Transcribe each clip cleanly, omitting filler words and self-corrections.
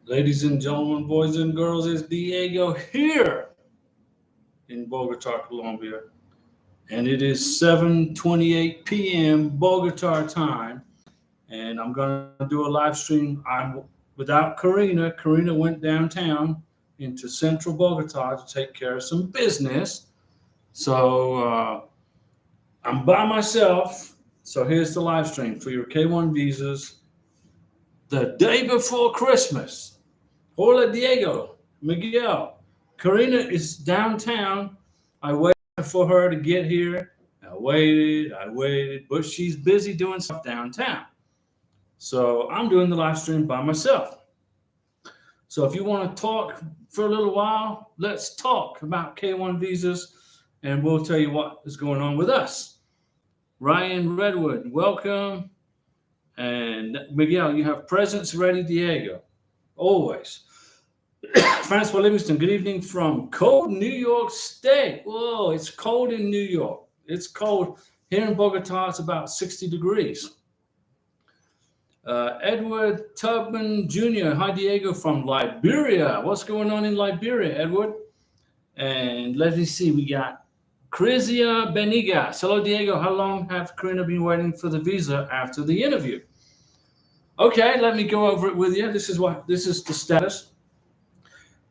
Ladies and gentlemen, boys and girls, it's Diego here in Bogotá, Colombia, and it is 7:28 p.m. Bogotá time, and I'm gonna do a live stream. I'm without Karina. Karina went downtown into central Bogotá to take care of some business, so I'm by myself. So here's the live stream for your K1 visas the day before Christmas. Hola, Diego, Miguel. Karina is downtown. I waited for her to get here. I waited, but she's busy doing stuff downtown. So I'm doing the live stream by myself. So if you want to talk for a little while, let's talk about K1 visas and we'll tell you what is going on with us. Ryan Redwood, welcome. And Miguel, you have presents ready, Diego. Always. Francois Livingston, good evening from cold New York State. Whoa, it's cold in New York. It's cold. Here in Bogota, it's about 60 degrees. Edward Tubman Jr., hi Diego from Liberia. What's going on in Liberia, Edward? And let me see, we got Crizia Benigas. Hello, Diego. How long have Karina been waiting for the visa after the interview? Okay, let me go over it with you. This is the status.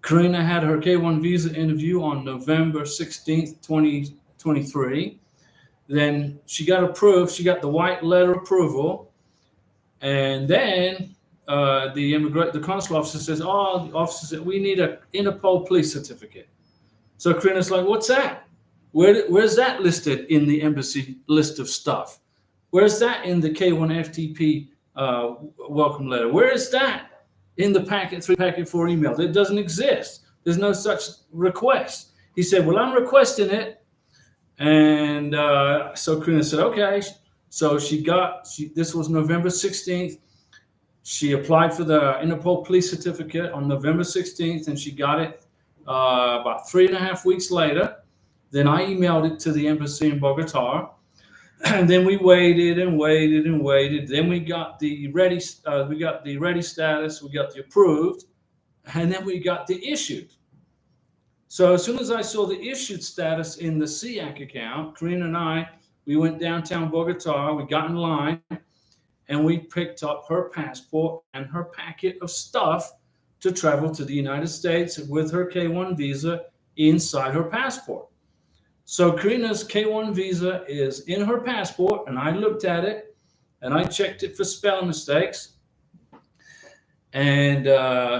Karina had her K1 visa interview on November 16th, 2023. Then she got approved. She got the white letter approval. And then the consular officer says, "Oh, the officer said we need a Interpol police certificate." So Karina's like, "What's that? Where's that listed in the embassy list of stuff? Where's that in the K1 FTP welcome letter? Where is that in the packet 4 email? It doesn't exist. There's no such request." He said, "Well, I'm requesting it." And so Karina said, "Okay." So this was November 16th. She applied for the Interpol police certificate on November 16th, and she got it about 3.5 weeks later. Then I emailed it to the embassy in Bogota. And then we waited and waited and waited. Then we got the ready status, we got the approved, and then we got the issued. So as soon as I saw the issued status in the SEAC account, Karina and I, we went downtown Bogota, we got in line, and we picked up her passport and her packet of stuff to travel to the United States with her K1 visa inside her passport. So Karina's K1 visa is in her passport, and I looked at it, and I checked it for spelling mistakes. And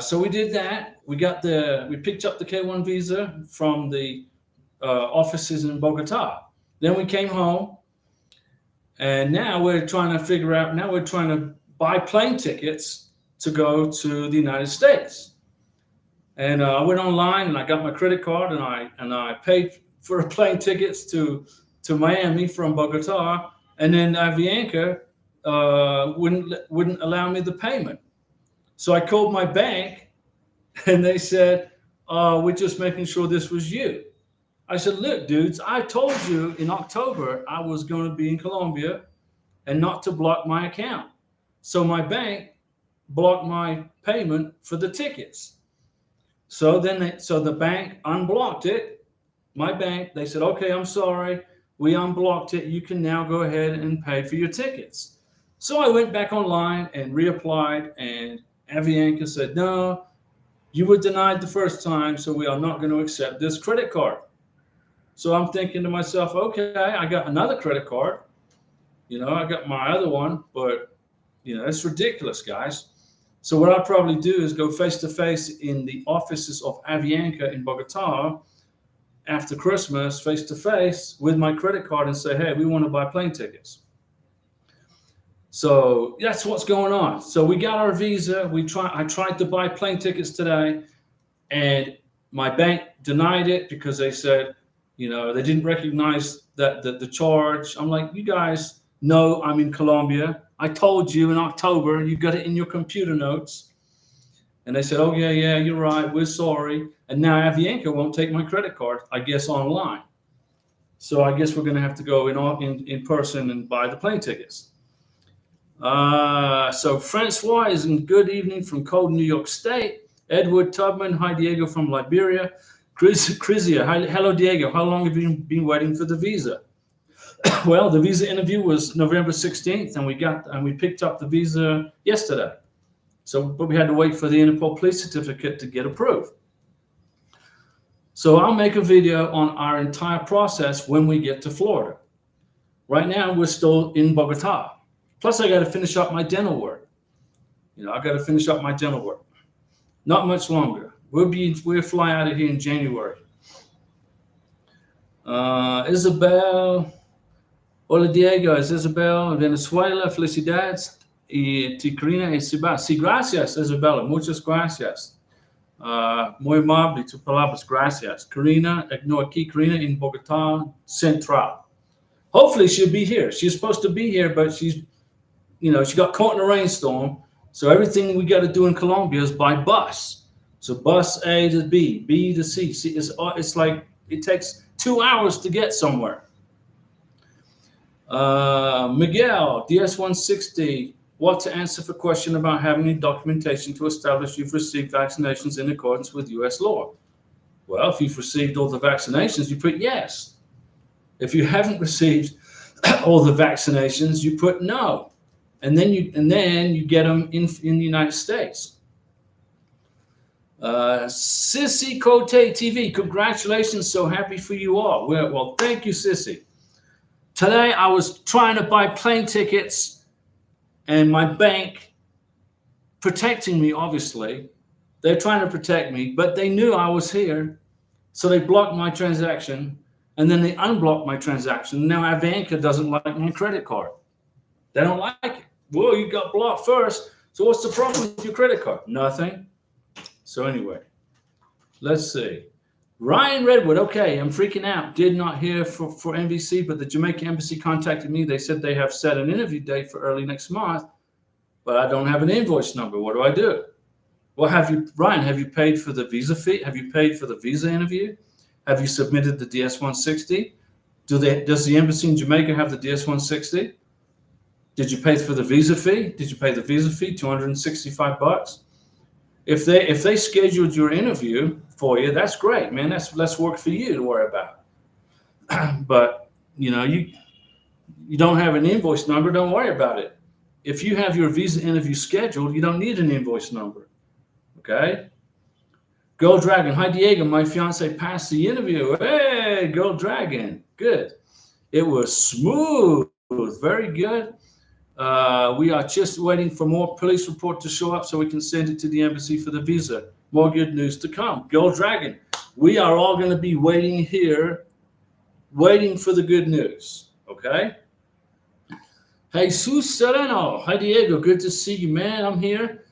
so we did that. We picked up the K1 visa from the offices in Bogota. Then we came home, and now we're trying to figure out. Now we're trying to buy plane tickets to go to the United States. And I went online and I got my credit card and I paid for plane tickets to Miami from Bogota, and then Avianca wouldn't allow me the payment. So I called my bank, and they said, "We're just making sure this was you." I said, "Look, dudes, I told you in October I was going to be in Colombia and not to block my account." So my bank blocked my payment for the tickets. So the bank unblocked it. My bank, they said, "Okay, I'm sorry, we unblocked it. You can now go ahead and pay for your tickets." So I went back online and reapplied, and Avianca said, "No, you were denied the first time, so we are not going to accept this credit card." So I'm thinking to myself, okay, I got another credit card. I got my other one, but, it's ridiculous, guys. So what I'll probably do is go face to face in the offices of Avianca in Bogota after Christmas, face to face with my credit card and say, "Hey, we want to buy plane tickets." So that's what's going on. So we got our visa. I tried to buy plane tickets today, and my bank denied it because they said, they didn't recognize that the charge. I'm like, "You guys know I'm in Colombia. I told you in October. You got it in your computer notes." And they said, "Oh, yeah, you're right. We're sorry." And now Avianca won't take my credit card, I guess, online. So I guess we're going to have to go in person and buy the plane tickets. So Francois is in good evening from cold New York State. Edward Tubman, hi Diego from Liberia. Crizia, hello Diego. How long have you been waiting for the visa? Well, the visa interview was November 16th, and we picked up the visa yesterday. So, but we had to wait for the Interpol police certificate to get approved. So I'll make a video on our entire process when we get to Florida. Right now, we're still in Bogotá. Plus, I got to finish up my dental work. I got to finish up my dental work. Not much longer. We'll fly out of here in January. Isabel, hola Diego, es Isabel, Venezuela, felicidades y te Karina y Siba. Sí, gracias Isabela, muchas gracias. Muy amable, tus palabras, gracias. Karina, aquí, Karina in Bogotá Central. Hopefully she'll be here. She's supposed to be here, but she got caught in a rainstorm. So everything we got to do in Colombia is by bus. So bus A to B, B to C. It's like it takes 2 hours to get somewhere. Miguel, DS160, what to answer for question about having any documentation to establish you've received vaccinations in accordance with US law? Well, if you've received all the vaccinations, you put yes. If you haven't received all the vaccinations, you put no. And then you get them in the United States. Sissy Cote TV, congratulations, so happy for you all. Well, thank you, Sissy. Today I was trying to buy plane tickets and my bank protecting me, obviously. They're trying to protect me, but they knew I was here, so they blocked my transaction, and then they unblocked my transaction. Now Avanca doesn't like my credit card. They don't like it. Well, you got blocked first, so what's the problem with your credit card? Nothing. So anyway, let's see. Ryan Redwood, okay, I'm freaking out. Did not hear for NVC, but the Jamaica Embassy contacted me. They said they have set an interview date for early next month, but I don't have an invoice number. What do I do? Well, Ryan, have you paid for the visa fee? Have you paid for the visa interview? Have you submitted the DS-160? Does the embassy in Jamaica have the DS-160? Did you pay for the visa fee? Did you pay the visa fee, $265? If they scheduled your interview for you, that's great, man. That's less work for you to worry about. But you don't have an invoice number, don't worry about it. If you have your visa interview scheduled, you don't need an invoice number. Okay? Gold Dragon, hi Diego, my fiance passed the interview. Hey, Gold Dragon, good. It was smooth, very good. We are just waiting for more police report to show up so we can send it to the embassy for the visa. More good news to come. Gold Dragon, we are all going to be waiting here, waiting for the good news. Okay? Jesus Sereno, hi Diego, good to see you, man. I'm here.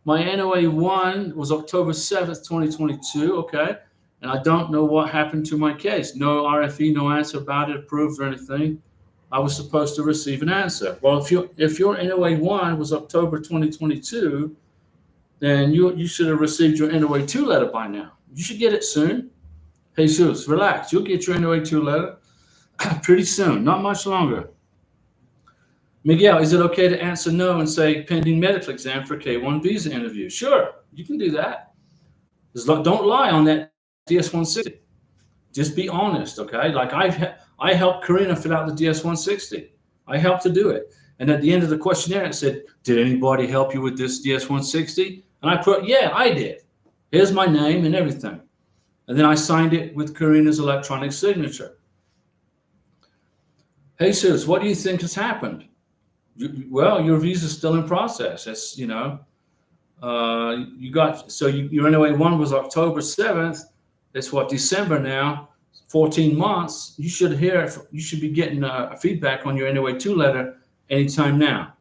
My NOA 1 was October 7th, 2022. Okay. And I don't know what happened to my case. No RFE, no answer about it approved or anything. I was supposed to receive an answer. Well, if your NOA 1 was October 2022, then you should have received your NOA 2 letter by now. You should get it soon. Jesus, relax. You'll get your NOA 2 letter pretty soon, not much longer. Miguel, is it okay to answer no and say pending medical exam for K1 visa interview? Sure, you can do that. Don't lie on that DS-160. Just be honest, okay? Like I helped Karina fill out the DS-160. I helped to do it. And at the end of the questionnaire, it said, did anybody help you with this DS-160? And I put, yeah, I did. Here's my name and everything. And then I signed it with Karina's electronic signature. Jesus, what do you think has happened? Well, your visa's still in process. It's, your NOA 1 was October 7th. It's December now, 14 months. You should be getting feedback on your NOA 2 letter anytime now.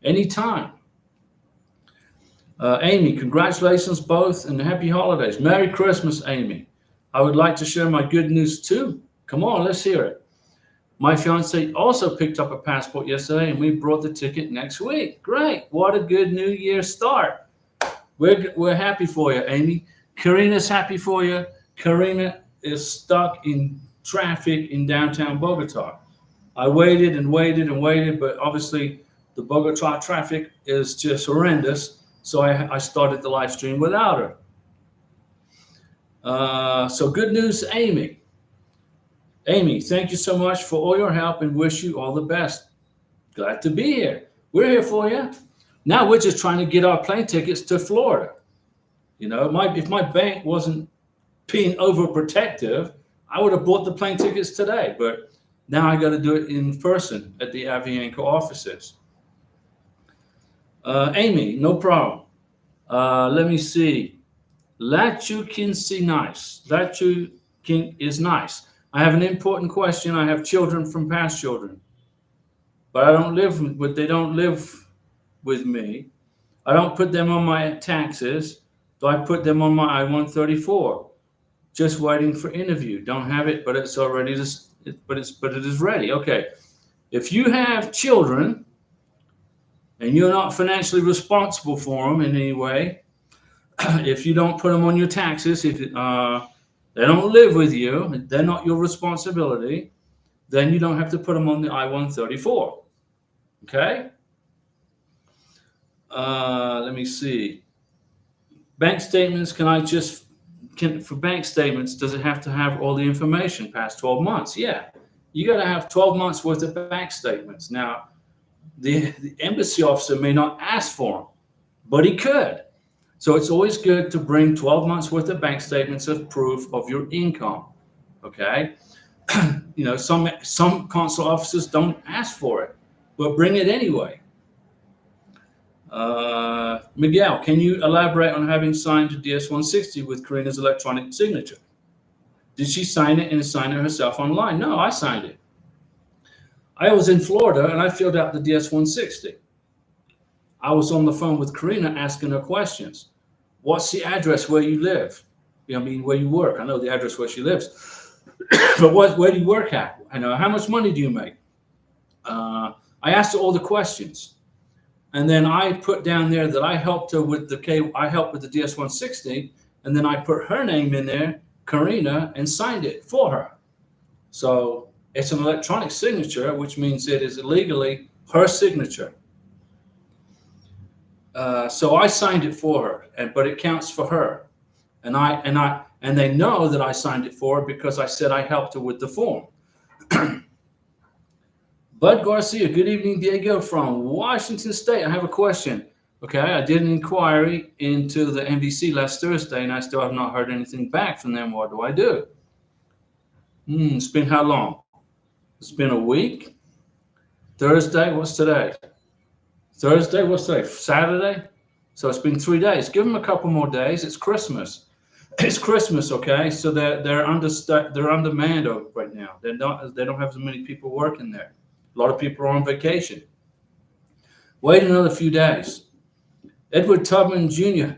Anytime. Amy, congratulations both and happy holidays. Merry Christmas, Amy. I would like to share my good news too. Come on, let's hear it. My fiance also picked up a passport yesterday and we brought the ticket next week. Great. What a good New Year start. We're happy for you, Amy. Karina's happy for you. Karina is stuck in traffic in downtown Bogotá. I waited and waited and waited, but obviously the Bogotá traffic is just horrendous. So I started the live stream without her. So good news, Amy. Amy, thank you so much for all your help and wish you all the best. Glad to be here. We're here for you. Now we're just trying to get our plane tickets to Florida. You know, if my bank wasn't being overprotective, I would have bought the plane tickets today. But now I got to do it in person at the Avianca offices. Amy, no problem. Let me see. Lachukin nice. Lachukin is nice. I have an important question. I have children from past children, but I don't live with. They don't live with me. I don't put them on my taxes. So I put them on my I-134. Just waiting for interview. Don't have it, but it's already just. But it is ready. Okay. If you have children and you're not financially responsible for them in any way, if you don't put them on your taxes, if they don't live with you, they're not your responsibility, then you don't have to put them on the I-134. Okay? Let me see. Bank statements, for bank statements, does it have to have all the information past 12 months? Yeah. You got to have 12 months worth of bank statements. Now, the embassy officer may not ask for them, but he could. So it's always good to bring 12 months worth of bank statements as proof of your income. Okay? You know, some consular officers don't ask for it, but bring it anyway. Miguel, can you elaborate on having signed the DS-160 with Karina's electronic signature? Did she sign it and sign it herself online? No, I signed it. I was in Florida and I filled out the DS-160. I was on the phone with Karina asking her questions. What's the address where you live? I mean, where you work. I know the address where she lives. But where do you work at? I know, how much money do you make? I asked her all the questions. And then I put down there that I helped her with I helped with the DS-160. And then I put her name in there, Karina, and signed it for her. So it's an electronic signature, which means it is legally her signature. So I signed it for her, but it counts for her, and they know that I signed it for her because I said I helped her with the form. Bud Garcia, good evening, Diego from Washington State. I have a question. Okay, I did an inquiry into the NBC last Thursday, and I still have not heard anything back from them. What do I do? It's been how long? It's been a week. Thursday. What's today? Thursday. What's today? Saturday. So it's been 3 days. Give them a couple more days. It's Christmas. It's Christmas, okay? So they're undermanned right now. They don't have as many people working there. A lot of people are on vacation. Wait another few days. Edward Tubman Jr.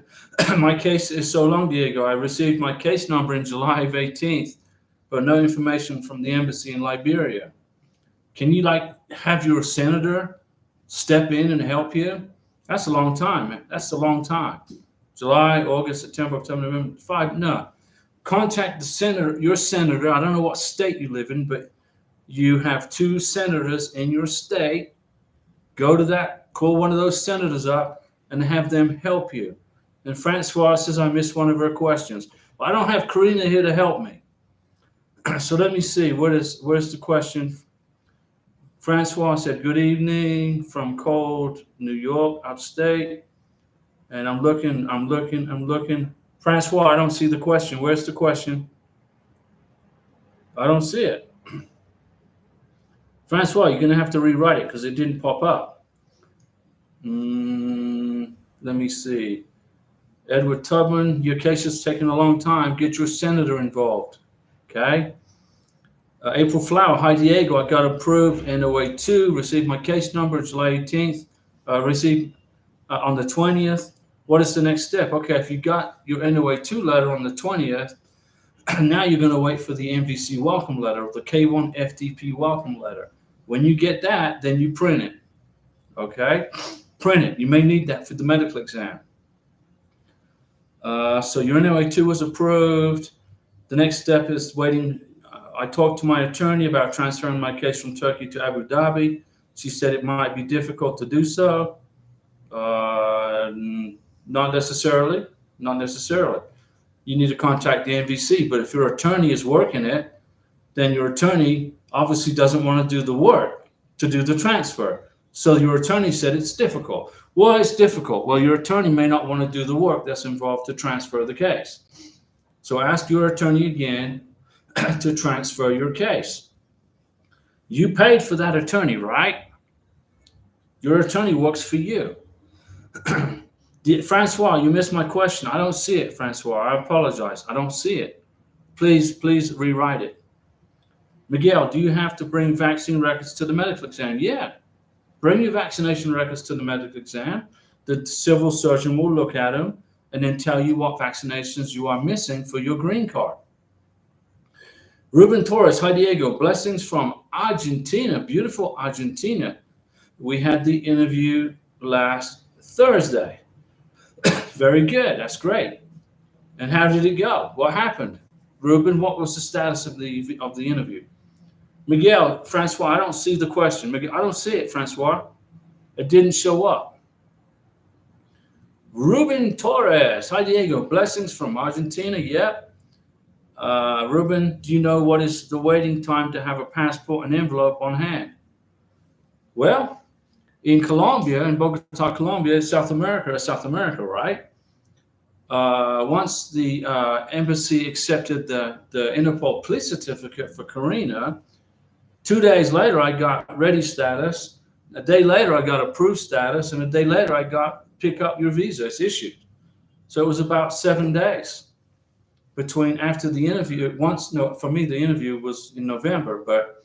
My case is so long, Diego. I received my case number in July of 18th, but no information from the embassy in Liberia. Can you have your senator step in and help you? That's a long time, man. That's a long time. July, August, September, October, November, 5. No. Contact the senator, your senator. I don't know what state you live in, but you have 2 senators in your state. Go to that, call one of those senators up and have them help you. And Francois says I missed one of her questions. Well, I don't have Karina here to help me. So let me see. Where's the question? Francois said, good evening from cold New York, upstate. And I'm looking. Francois, I don't see the question. Where's the question? I don't see it. Francois, you're going to have to rewrite it because it didn't pop up. Let me see. Edward Tubman, your case is taking a long time. Get your senator involved. Okay. April Flower, hi Diego. I got approved NOA 2, received my case number July 18th, received on the 20th. What is the next step? Okay, if you got your NOA 2 letter on the 20th, now you're going to wait for the MVC welcome letter, the K1 FDP welcome letter. When you get that, then you print it. Okay? Print it. You may need that for the medical exam. So your NOA 2 was approved. The next step is waiting. I talked to my attorney about transferring my case from Turkey to Abu Dhabi. She said it might be difficult to do so. Not necessarily. Not necessarily. You need to contact the NVC. But if your attorney is working it, then your attorney obviously doesn't want to do the work to do the transfer. So your attorney said it's difficult. Well, it's difficult. Well, your attorney may not want to do the work that's involved to transfer the case. So ask your attorney again to transfer your case. You paid for that attorney, right? Your attorney works for you. Francois, you missed my question. I don't see it, Francois. I apologize. I don't see it. Please rewrite it. Miguel, do you have to bring vaccine records to the medical exam? Yeah. Bring your vaccination records to the medical exam. The civil surgeon will look at them and then tell you what vaccinations you are missing for your green card. Ruben Torres, hi Diego, blessings from Argentina, beautiful Argentina. We had the interview last Thursday. Very good, that's great. And how did it go? What happened? Ruben, what was the status of the interview? Miguel, Francois, I don't see the question. Miguel, I don't see it, Francois. It didn't show up. Ruben Torres, hi Diego, blessings from Argentina. Yep. Ruben, do you know what is the waiting time to have a passport and envelope on hand? Well, in Colombia, in Bogotá, Colombia, South America, right? Once the embassy accepted the Interpol police certificate for Karina, 2 days later I got ready status. A day later I got approved status, and a day later I got pick up your visa. It's issued. So it was about 7 days between after the interview. For me the interview was in November, but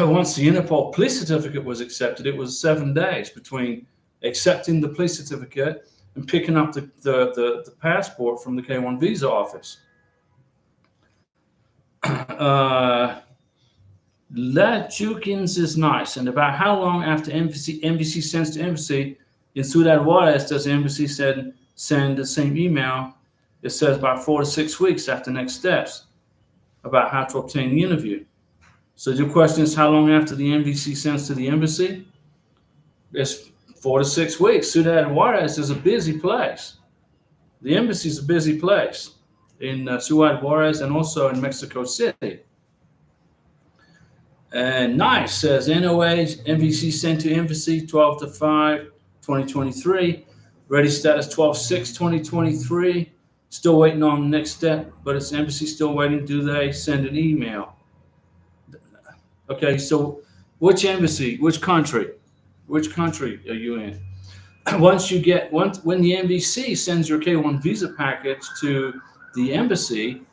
once the Interpol police certificate was accepted, it was 7 days between accepting the police certificate and picking up the passport from the K1 visa office. That Jukins is nice. And about how long after embassy sends to embassy in Ciudad Juarez does the embassy send the same email? It says about 4 to 6 weeks after next steps about how to obtain the interview. So your question is how long after the embassy sends to the embassy? It's 4 to 6 weeks. Ciudad Juarez is a busy place. The embassy is a busy place in Ciudad Juarez and also in Mexico City. And Nice says NOA, MVC sent to embassy 12/5/2023. Ready status 12/6/2023. Still waiting on the next step, but it's embassy still waiting. Do they send an email? Okay, so which embassy? Which country? Which country are you in? When the MVC sends your K1 visa package to the embassy,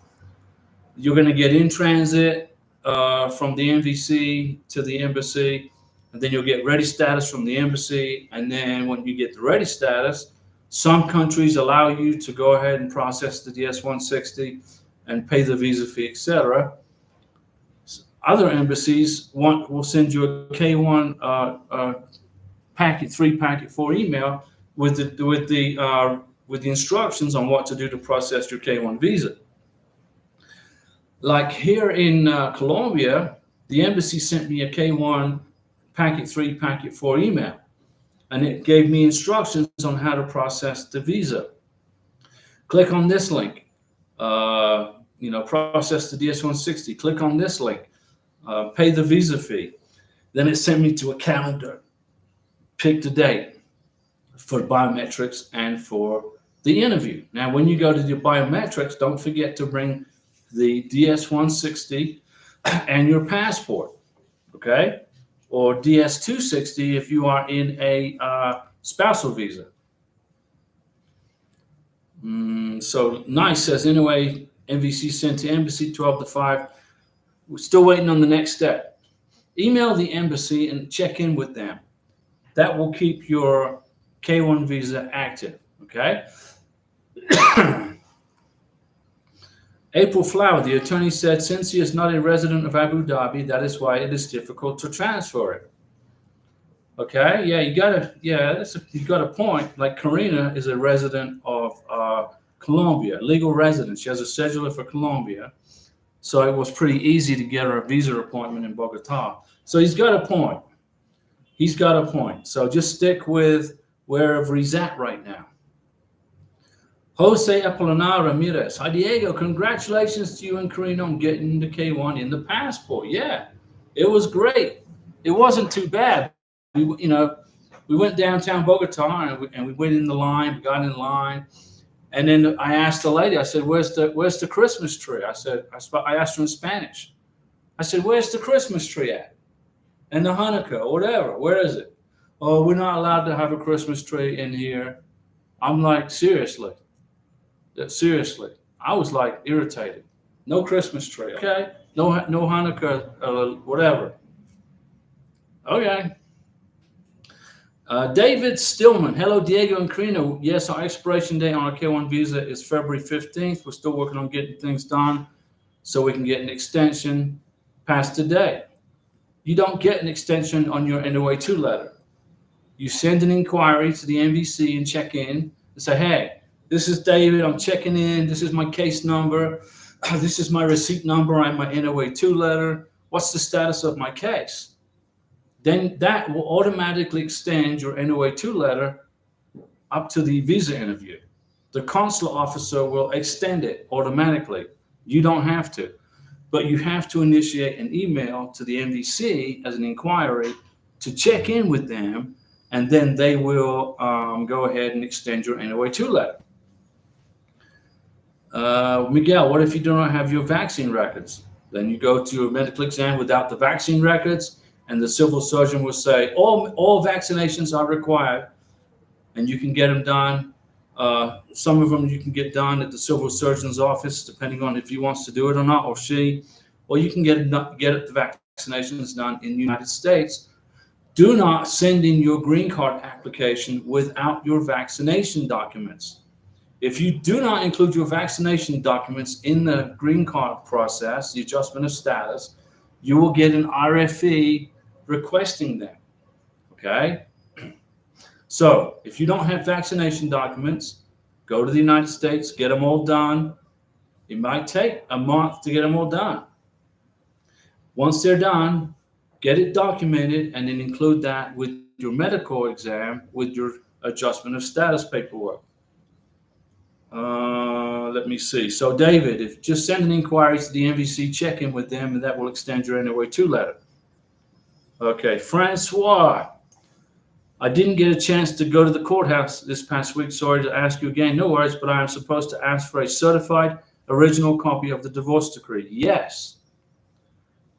you're going to get in transit from the MVC to the embassy, and then you'll get ready status from the embassy. And then when you get the ready status, some countries allow you to go ahead and process the DS-160 and pay the visa fee, etc. Other embassies will send you a K1 packet 3, packet 4 email with the instructions on what to do to process your K1 visa. Like here in Colombia, the embassy sent me a K1 packet 3, packet 4 email, and it gave me instructions on how to process the visa. Click on this link. Process the DS-160. Click on this link. Pay the visa fee. Then it sent me to a calendar. Pick the date for biometrics and for the interview. Now, when you go to the biometrics, don't forget to bring the DS-160 and your passport, okay? Or DS-260 if you are in a spousal visa. So Nice says, anyway, MVC sent to embassy 12/5. We're still waiting on the next step. Email the embassy and check in with them. That will keep your K1 visa active, okay? April Flower, the attorney said, since he is not a resident of Abu Dhabi, that is why it is difficult to transfer it. Okay, yeah, you got a point. Like Karina is a resident of Colombia, legal resident. She has a scheduler for Colombia. So it was pretty easy to get her a visa appointment in Bogotá. So he's got a point. So just stick with wherever he's at right now. Jose Apolinar Ramirez. Hi, Diego. Congratulations to you and Karina on getting the K1 in the passport. Yeah, it was great. It wasn't too bad. We went downtown Bogota and we went in the line. We got in line, and then I asked the lady. I said, "Where's the Christmas tree?" I asked her in Spanish. I said, "Where's the Christmas tree at? And the Hanukkah, or whatever. Where is it?" "Oh, we're not allowed to have a Christmas tree in here." I'm like, seriously. Seriously, I was like irritated. No Christmas tree, okay? No Hanukkah, whatever. Okay. David Stillman. Hello, Diego and Karina. Yes, our expiration date on our K1 visa is February 15th. We're still working on getting things done so we can get an extension past today. You don't get an extension on your NOA2 letter. You send an inquiry to the NVC and check in and say, hey, this is David, I'm checking in, this is my case number, this is my receipt number on my NOA2 letter, what's the status of my case? Then that will automatically extend your NOA2 letter up to the visa interview. The consular officer will extend it automatically. You don't have to, but you have to initiate an email to the NVC as an inquiry to check in with them, and then they will go ahead and extend your NOA2 letter. Miguel, what if you do not have your vaccine records? Then you go to a medical exam without the vaccine records, and the civil surgeon will say, all vaccinations are required, and you can get them done. Some of them you can get done at the civil surgeon's office, depending on if he wants to do it or not, or she, or you can get the vaccinations done in the United States. Do not send in your green card application without your vaccination documents. If you do not include your vaccination documents in the green card process, the adjustment of status, you will get an RFE requesting them, okay? So if you don't have vaccination documents, go to the United States, get them all done. It might take a month to get them all done. Once they're done, get it documented and then include that with your medical exam, with your adjustment of status paperwork. Let me see. So David, if just send an inquiry to the NVC, check in with them, and that will extend your NOA2 letter. Okay, Francois. I didn't get a chance to go to the courthouse this past week. Sorry to ask you again. No worries, but I am supposed to ask for a certified original copy of the divorce decree. Yes.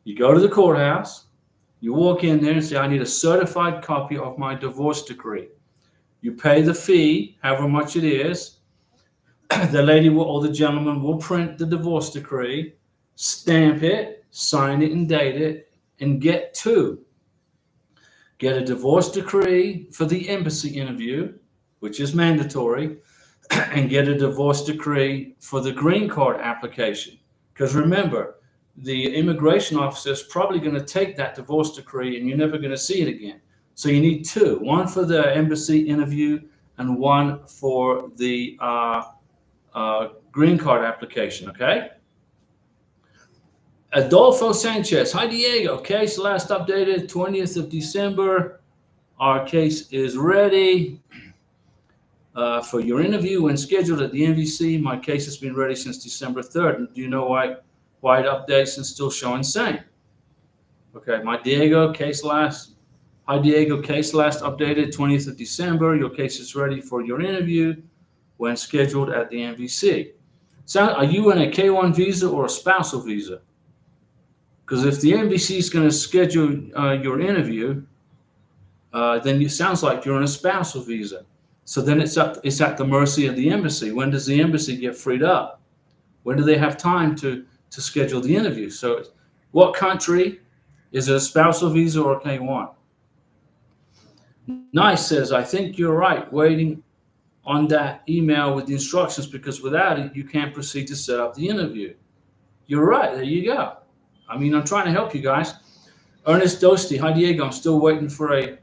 You go to the courthouse, you walk in there and say, I need a certified copy of my divorce decree. You pay the fee, however much it is. The lady or the gentleman will print the divorce decree, stamp it, sign it and date it, and get a divorce decree for the embassy interview, which is mandatory, and get a divorce decree for the green card application. Because remember, the immigration officer is probably going to take that divorce decree and you're never going to see it again. So you need two, one for the embassy interview and one for the green card application, okay? Adolfo Sanchez. Hi, Diego. Case last updated 20th of December. Our case is ready for your interview when scheduled at the NVC. My case has been ready since December 3rd. Do you know why it updates and still showing same? Okay, Hi, Diego. Case last updated 20th of December. Your case is ready for your interview when scheduled at the NVC. So are you in a K1 visa or a spousal visa? Because if the NVC is going to schedule your interview, then it sounds like you're on a spousal visa. So then it's at the mercy of the embassy. When does the embassy get freed up? When do they have time to schedule the interview? So what country? Is it a spousal visa or a K1? Nice says, I think you're right, waiting on that email with the instructions, because without it, you can't proceed to set up the interview. You're right. There you go. I mean, I'm trying to help you guys. Ernest Dosti. Hi, Diego. I'm still waiting for a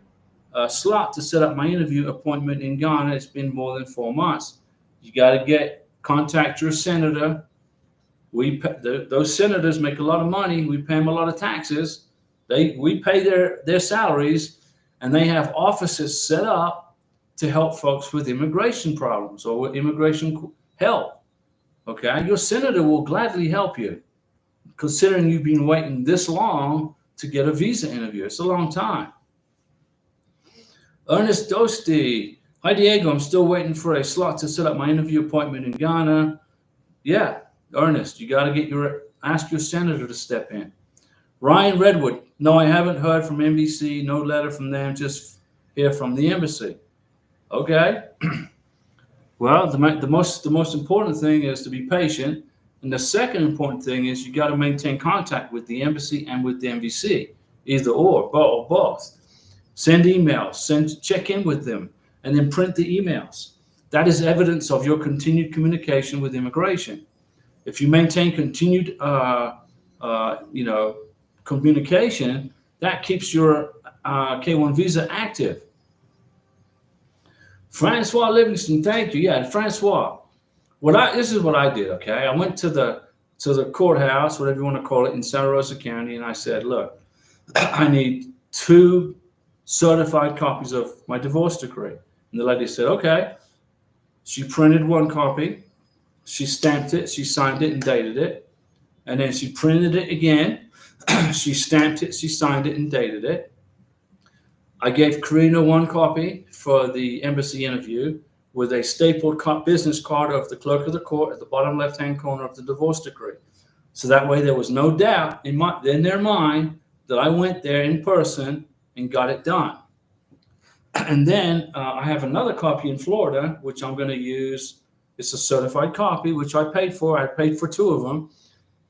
slot to set up my interview appointment in Ghana. It's been more than 4 months. You got to contact your senator. Those senators make a lot of money. We pay them a lot of taxes. We pay their salaries, and they have offices set up to help folks with immigration problems or with immigration help. Okay, your senator will gladly help you, considering you've been waiting this long to get a visa interview. It's a long time. Ernest Dosti. Hi, Diego. I'm still waiting for a slot to set up my interview appointment in Ghana. Yeah, Ernest, you got to ask your senator to step in. Ryan Redwood. No, I haven't heard from NBC. No letter from them. Just hear from the embassy. Okay. Well, the most important thing is to be patient, and the second important thing is you got to maintain contact with the embassy and with the NBC, either or both. Send emails, check in with them, and then print the emails. That is evidence of your continued communication with immigration. If you maintain continued, communication, that keeps your K1 visa active. Francois Livingston, thank you. Yeah, Francois. This is what I did. Okay, I went to the courthouse, whatever you want to call it, in Santa Rosa County, and I said, look, I need 2 certified copies of my divorce decree. And the lady said, okay. She printed 1 copy, she stamped it, she signed it and dated it, and then she printed it again. She stamped it, she signed it and dated it. I gave Karina 1 copy for the embassy interview with a stapled business card of the clerk of the court at the bottom left-hand corner of the divorce decree. So that way there was no doubt in their mind that I went there in person and got it done. And then I have another copy in Florida, which I'm going to use. It's a certified copy, which I paid for. I paid for 2 of them,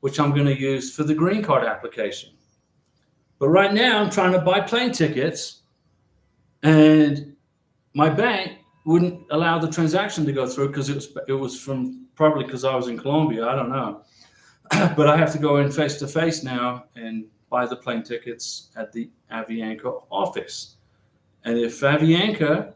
which I'm going to use for the green card application. But right now I'm trying to buy plane tickets, and my bank wouldn't allow the transaction to go through because it was from probably because I was in Colombia. I don't know. But I have to go in face to face now and buy the plane tickets at the Avianca office. And if Avianca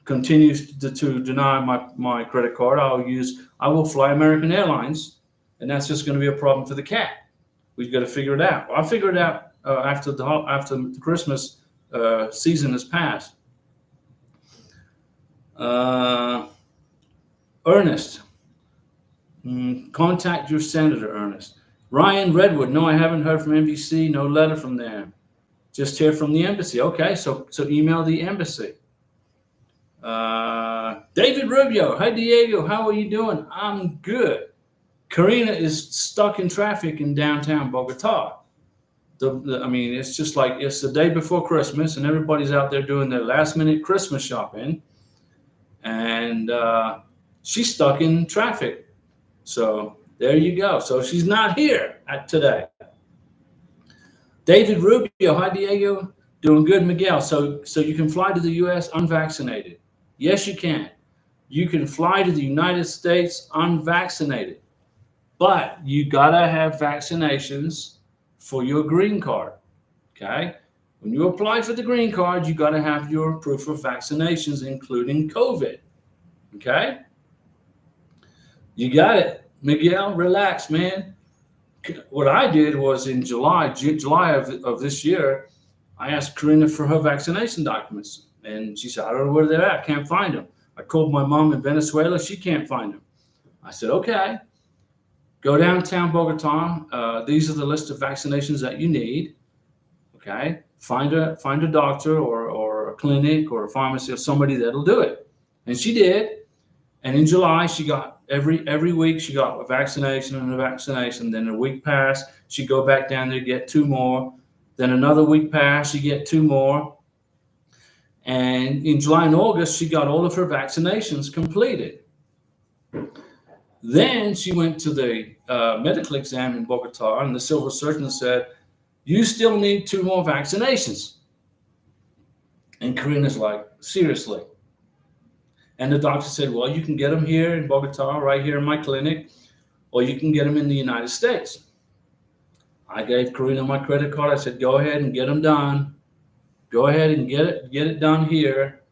continues to deny my credit card, I will fly American Airlines, and that's just going to be a problem for the cat. We've got to figure it out. I'll figure it out after the Christmas season has passed. Ernest, contact your senator, Ernest. Ryan Redwood, no, I haven't heard from NBC. No letter from them. Just hear from the embassy. Okay, so email the embassy. David Rubio, hi Diego, how are you doing? I'm good. Karina is stuck in traffic in downtown Bogotá. It's just like it's the day before Christmas, and everybody's out there doing their last-minute Christmas shopping, and she's stuck in traffic. So there you go. So she's not here today. David Rubio, hi Diego, doing good. Miguel, so you can fly to the U.S. unvaccinated. Yes, you can. You can fly to the United States unvaccinated, but you gotta have vaccinations for your green card. Okay, when you apply for the green card, you gotta have your proof of vaccinations, including COVID. Okay, you got it, Miguel. Relax, man. What I did was in July of this year, I asked Karina for her vaccination documents, and she said, I don't know where they're at. Can't find them. I called my mom in Venezuela. She can't find them. I said, okay, go downtown Bogotá. These are the list of vaccinations that you need. Okay, find a doctor or a clinic or a pharmacy or somebody that'll do it. And she did. And in July, she got every week she got a vaccination and a vaccination. Then a week passed, she'd go back down there, get 2 more. Then another week passed, she'd get 2 more. And in July and August, she got all of her vaccinations completed. Then she went to the medical exam in Bogotá, and the civil surgeon said, you still need 2 more vaccinations. And Karina's like, seriously? And the doctor said, well, you can get them here in Bogotá, right here in my clinic, or you can get them in the United States. I gave Karina my credit card. I said, go ahead and get them done. Go ahead and get it done here.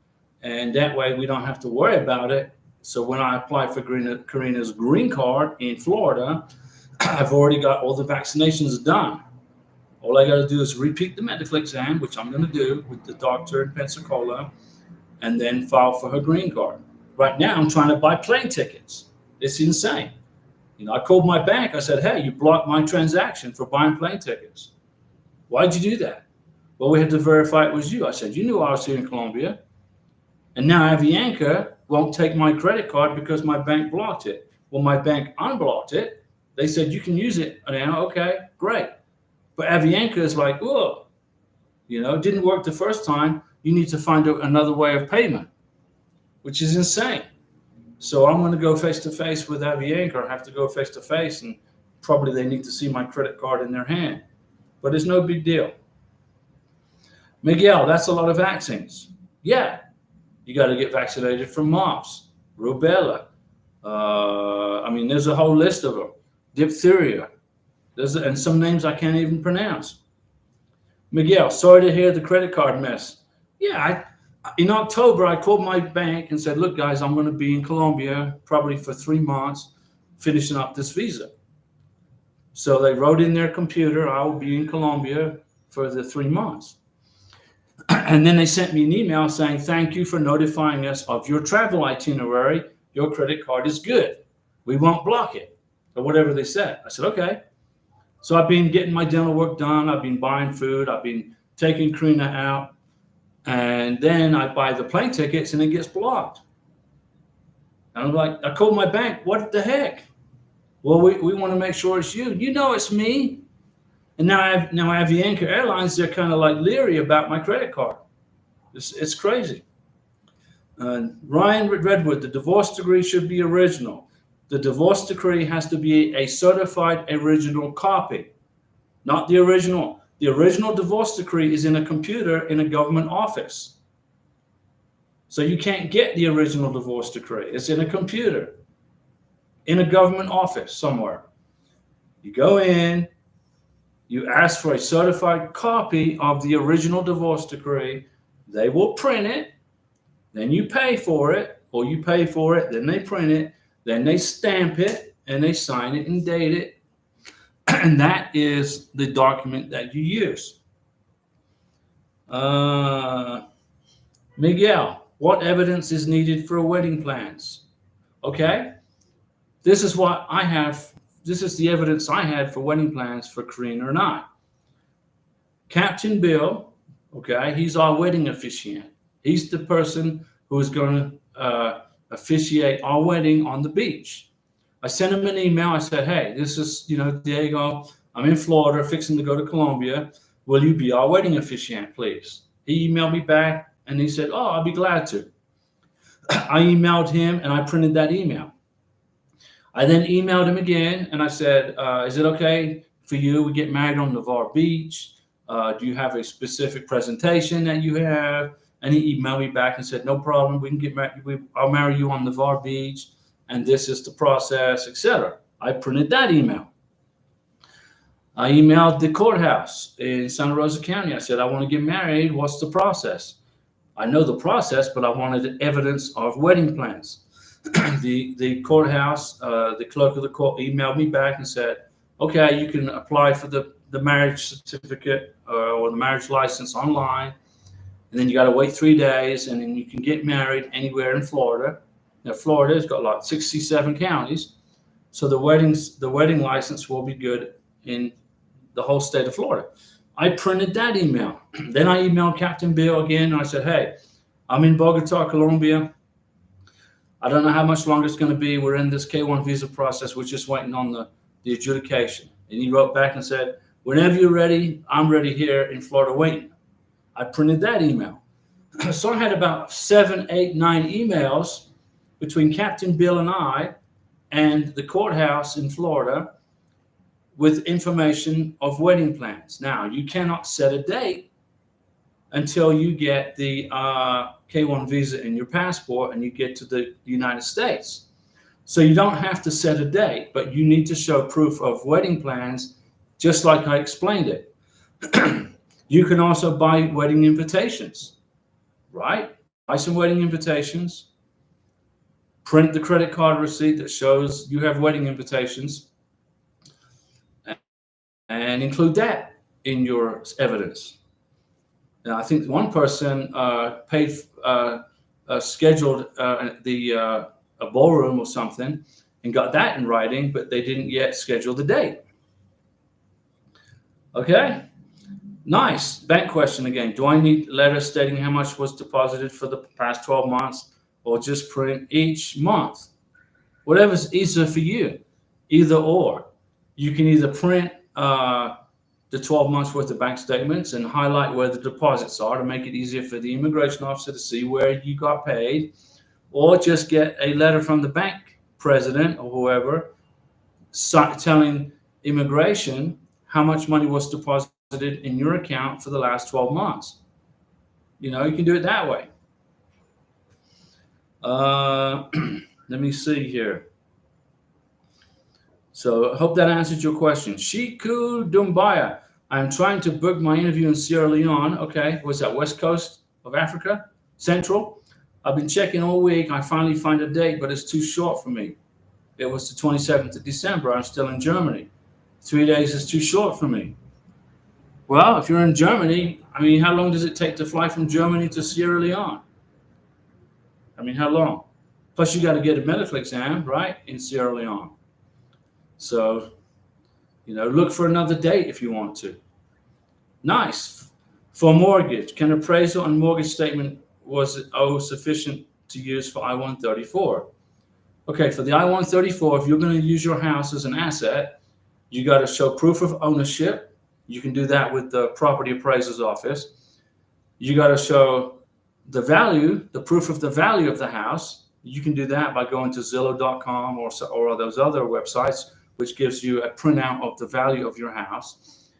And that way we don't have to worry about it. So when I apply for Karina's green card in Florida, I've already got all the vaccinations done. All I got to do is repeat the medical exam, which I'm going to do with the doctor in Pensacola, and then file for her green card. Right now, I'm trying to buy plane tickets. It's insane. You know, I called my bank. I said, hey, you blocked my transaction for buying plane tickets. Why'd you do that? Well, we had to verify it was you. I said, you knew I was here in Colombia. And now Avianca won't take my credit card because my bank blocked it. Well, my bank unblocked it. They said, you can use it now. Okay, great. But Avianca is like, oh, you know, it didn't work the first time. You need to find another way of payment, which is insane. So I'm going to go face to face with Avianca, or have to go face to face, and probably they need to see my credit card in their hand. But it's no big deal. Miguel, that's a lot of vaccines. Yeah, you got to get vaccinated for mumps, rubella. I mean, there's a whole list of them. Diphtheria. And some names I can't even pronounce. Miguel, sorry to hear the credit card mess. Yeah, in October, I called my bank and said, look, guys, I'm going to be in Colombia probably for 3 months finishing up this visa. So they wrote in their computer, I will be in Colombia for the 3 months. And then they sent me an email saying, thank you for notifying us of your travel itinerary. Your credit card is good. We won't block it, or whatever they said. I said, okay. So I've been getting my dental work done. I've been buying food. I've been taking Karina out. And then I buy the plane tickets and it gets blocked. And I'm like, I called my bank. What the heck? Well, we want to make sure it's you. You know it's me. And now Avianca Airlines, they're kind of like leery about my credit card. It's crazy. Ryan Redwood, the divorce decree should be original. The divorce decree has to be a certified original copy, not the original. The original divorce decree is in a computer in a government office. So you can't get the original divorce decree. It's in a computer in a government office somewhere. You go in, you ask for a certified copy of the original divorce decree. They will print it. Then you pay for it, or you pay for it, then they print it, then they stamp it, and they sign it and date it. And that is the document that you use. Miguel, what evidence is needed for wedding plans? Okay, this is what I have. This is the evidence I had for wedding plans for Karina and I. Captain Bill, okay, he's our wedding officiant. He's the person who is going to officiate our wedding on the beach. I sent him an email. I said, hey, this is, Diego. I'm in Florida, fixing to go to Colombia. Will you be our wedding officiant, please? He emailed me back, and he said, oh, I'll be glad to. I emailed him, and I printed that email. I then emailed him again, and I said, is it okay for you? We get married on Navarre Beach. Do you have a specific presentation that you have? And he emailed me back and said, no problem. We can get married. I'll marry you on Navarre Beach, and this is the process, etc. I printed that email. I emailed the courthouse in Santa Rosa County. I said, I want to get married. What's the process? I know the process, but I wanted evidence of wedding plans. The courthouse, the clerk of the court emailed me back and said, okay, you can apply for the marriage certificate or the marriage license online. And then you got to wait 3 days, and then you can get married anywhere in Florida. Now, Florida has got like 67 counties. So the wedding license will be good in the whole state of Florida. I printed that email. Then I emailed Captain Bill again, and I said, hey, I'm in Bogotá, Colombia. I don't know how much longer it's going to be. We're in this K-1 visa process. We're just waiting on the adjudication. And he wrote back and said, whenever you're ready, I'm ready here in Florida waiting. I printed that email. So I had about 7, 8, 9 emails between Captain Bill and I and the courthouse in Florida with information of wedding plans. Now, you cannot set a date until you get the K-1 visa in your passport and you get to the United States. So you don't have to set a date, but you need to show proof of wedding plans, just like I explained it. You can also buy wedding invitations, right? Buy some wedding invitations, print the credit card receipt that shows you have wedding invitations, and include that in your evidence. Now, I think one person scheduled a ballroom or something, and got that in writing, but they didn't yet schedule the date. Okay, nice. Bank question again. Do I need letters stating how much was deposited for the past 12 months, or just print each month? Whatever's easier for you, either or. You can either print the 12 months worth of bank statements and highlight where the deposits are to make it easier for the immigration officer to see where you got paid, or just get a letter from the bank president or whoever telling immigration how much money was deposited in your account for the last 12 months. You know, you can do it that way. Let me see here. So I hope that answered your question. Shiku Dumbaya. I'm trying to book my interview in Sierra Leone. Okay, what's that, west coast of Africa? Central? I've been checking all week. I finally find a date, but it's too short for me. It was the 27th of December. I'm still in Germany. 3 days is too short for me. Well, if you're in Germany, I mean, how long does it take to fly from Germany to Sierra Leone? I mean, how long? Plus, you got to get a medical exam, right, in Sierra Leone. So, you know, look for another date if you want to. Nice. For mortgage, can appraisal and mortgage statement was sufficient to use for I-134? Okay, for the I-134, if you're going to use your house as an asset, you got to show proof of ownership. You can do that with the property appraiser's office. You got to show the value, the proof of the value of the house. You can do that by going to Zillow.com or those other websites, which gives you a printout of the value of your house.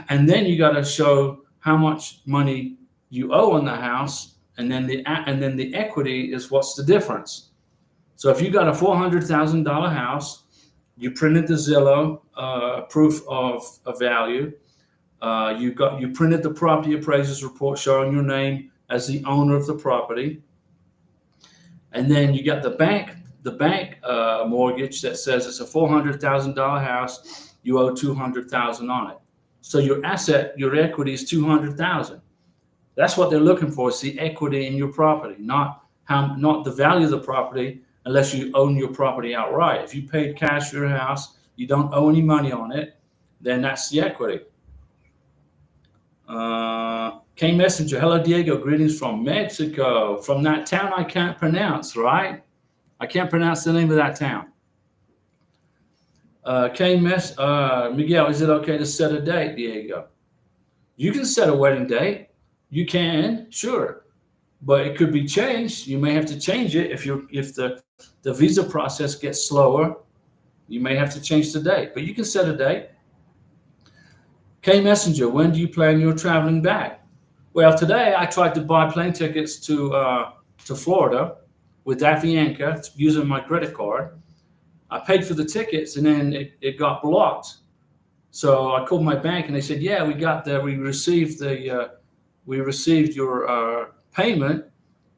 And then you got to show how much money you owe on the house, and then the equity is what's the difference. So if you got a $400,000 house, you printed the Zillow proof of value. You printed the property appraiser's report showing your name as the owner of the property, and then you got the bank mortgage that says it's a $400,000 house. You owe $200,000 on it. So your equity is $200,000. That's what they're looking for. Is the equity in your property, not the value of the property, unless you own your property outright. If you paid cash for your house, you don't owe any money on it, then that's the equity. K Messenger, hello Diego, greetings from Mexico, from that town I can't pronounce, right? I can't pronounce the name of that town. Miguel, is it okay to set a date, Diego? You can set a wedding date. You can, sure, but it could be changed. You may have to change it if the visa process gets slower. You may have to change the date, but you can set a date. K Messenger, when do you plan your traveling back? Well, today I tried to buy plane tickets to Florida with Avianca using my credit card. I paid for the tickets and then it got blocked. So I called my bank and they said, yeah, we received your payment,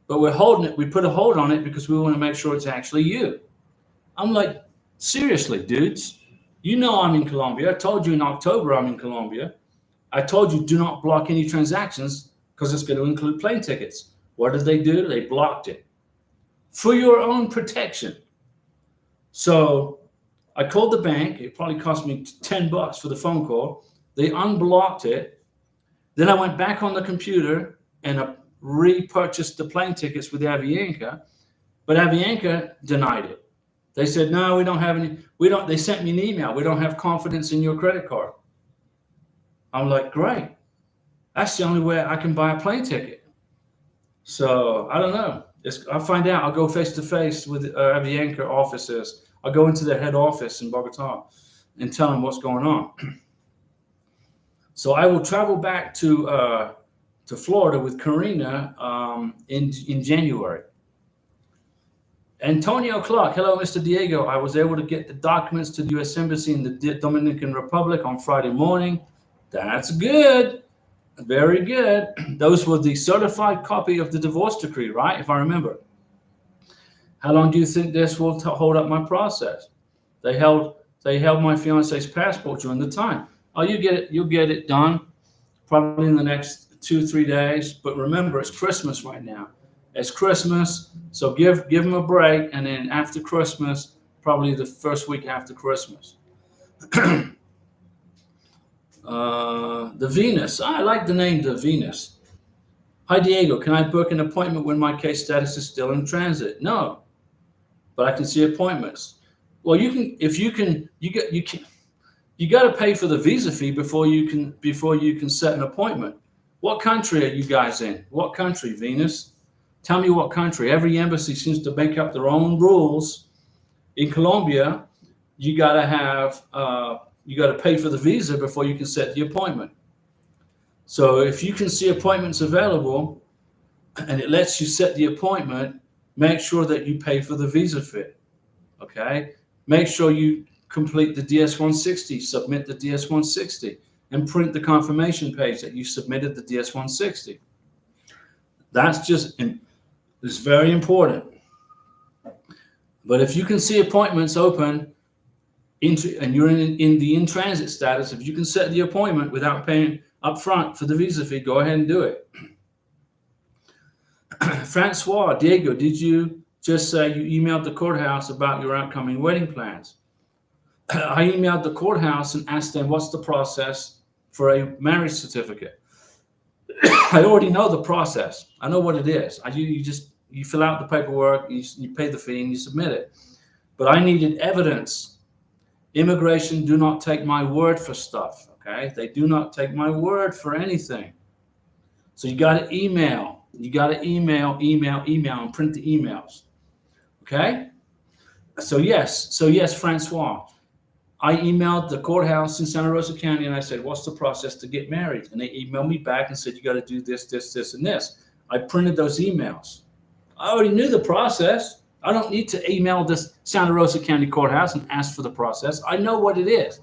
but we're holding it. We put a hold on it because we want to make sure it's actually you. I'm like, seriously, dudes, you know I'm in Colombia. I told you in October I'm in Colombia. I told you do not block any transactions because it's going to include plane tickets. What did they do? They blocked it for your own protection. So I called the bank. It probably cost me $10 for the phone call. They unblocked it. Then I went back on the computer and repurchased the plane tickets with Avianca, but Avianca denied it. They said, no, we don't have any. They sent me an email. We don't have confidence in your credit card. I'm like, great. That's the only way I can buy a plane ticket. So I don't know. I'll find out. I'll go face to face with Avianca officers. I'll go into their head office in Bogotá and tell them what's going on. So I will travel back to Florida with Karina in January. Antonio Clark, hello, Mr. Diego. I was able to get the documents to the U.S. Embassy in the Dominican Republic on Friday morning. That's good. Very good. Those were the certified copy of the divorce decree, right? If I remember. How long do you think this will hold up my process? They held my fiance's passport during the time. Oh, you'll get it done probably in the next 2-3 days. But remember, it's Christmas right now. It's Christmas, so give them a break, and then after Christmas, probably the first week after Christmas. The Venus. I like the name, the Venus. Hi Diego, can I book an appointment when my case status is still in transit? No, but I can see appointments. Well, you can if you can you got to pay for the visa fee before you can set an appointment. What country are you guys in? What country, Venus? Tell me what country. Every embassy seems to make up their own rules. In Colombia, you got to pay for the visa before you can set the appointment. So if you can see appointments available and it lets you set the appointment, make sure that you pay for the visa fee. Okay? Make sure you complete the DS-160, submit the DS-160, and print the confirmation page that you submitted the DS-160. It's very important. But if you can see appointments open and you're in the in-transit status, if you can set the appointment without paying upfront for the visa fee, go ahead and do it. Francois, Diego, did you just say you emailed the courthouse about your upcoming wedding plans? I emailed the courthouse and asked them what's the process for a marriage certificate. I already know the process. I know what it is. You fill out the paperwork, you pay the fee, and you submit it. But I needed evidence. Immigration do not take my word for stuff. Okay, they do not take my word for anything. So you got to email. You got to email, and print the emails. Okay. So yes, Francois. I emailed the courthouse in Santa Rosa County and I said, what's the process to get married? And they emailed me back and said, you got to do this, this, this, and this. I printed those emails. I already knew the process. I don't need to email this Santa Rosa County courthouse and ask for the process. I know what it is.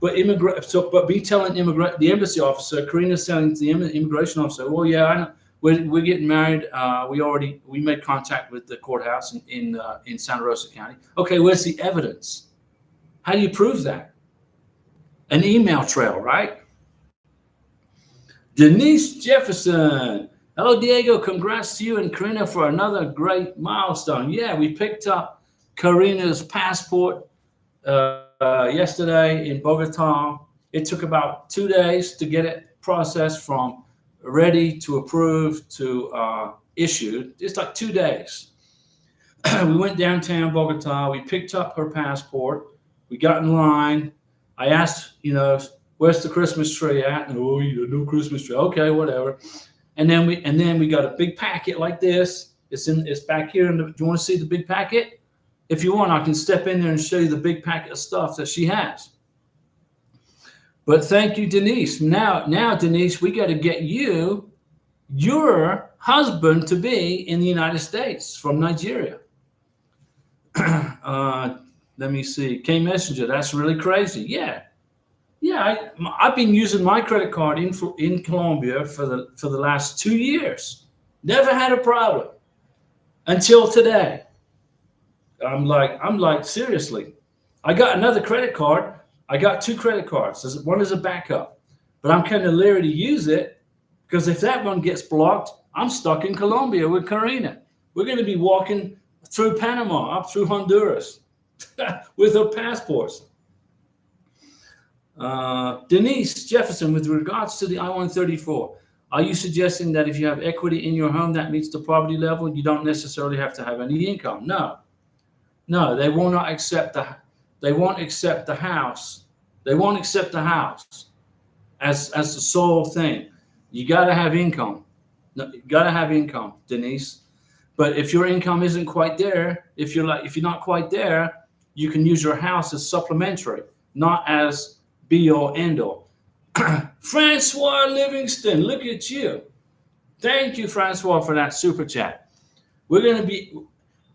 But me telling the embassy officer, Karina's telling the immigration officer, well, yeah, I know. We're getting married. We made contact with the courthouse in Santa Rosa County. Okay, where's the evidence? How do you prove that? An email trail, right? Denise Jefferson. Hello, Diego. Congrats to you and Karina for another great milestone. Yeah, we picked up Karina's passport yesterday in Bogotá. It took about 2 days to get it processed from ready to approved to issued. It's like 2 days. We went downtown Bogotá. We picked up her passport. We got in line. I asked, where's the Christmas tree at? And, no Christmas tree. Okay, whatever. And then we got a big packet like this. It's back here. Do you want to see the big packet? If you want, I can step in there and show you the big packet of stuff that she has. But thank you, Denise. Now, Denise, we got to get you, your husband, to be in the United States from Nigeria. Let me see. K Messenger. That's really crazy. Yeah. I've been using my credit card in Colombia for the last 2 years. Never had a problem until today. I'm like seriously. I got another credit card. I got 2 credit cards. One is a backup, but I'm kind of leery to use it because if that one gets blocked, I'm stuck in Colombia with Karina. We're going to be walking through Panama, up through Honduras with our passports. Denise Jefferson, with regards to the I-134, are you suggesting that if you have equity in your home that meets the poverty level, you don't necessarily have to have any income? No, they will not accept they won't accept the house. They won't accept the house as the sole thing. You got to have income. You got to have income, Denise. But if your income isn't quite there, if you're not quite there, you can use your house as supplementary, not as be all end all. Francois Livingston, look at you. Thank you, Francois, for that super chat. We're going to be,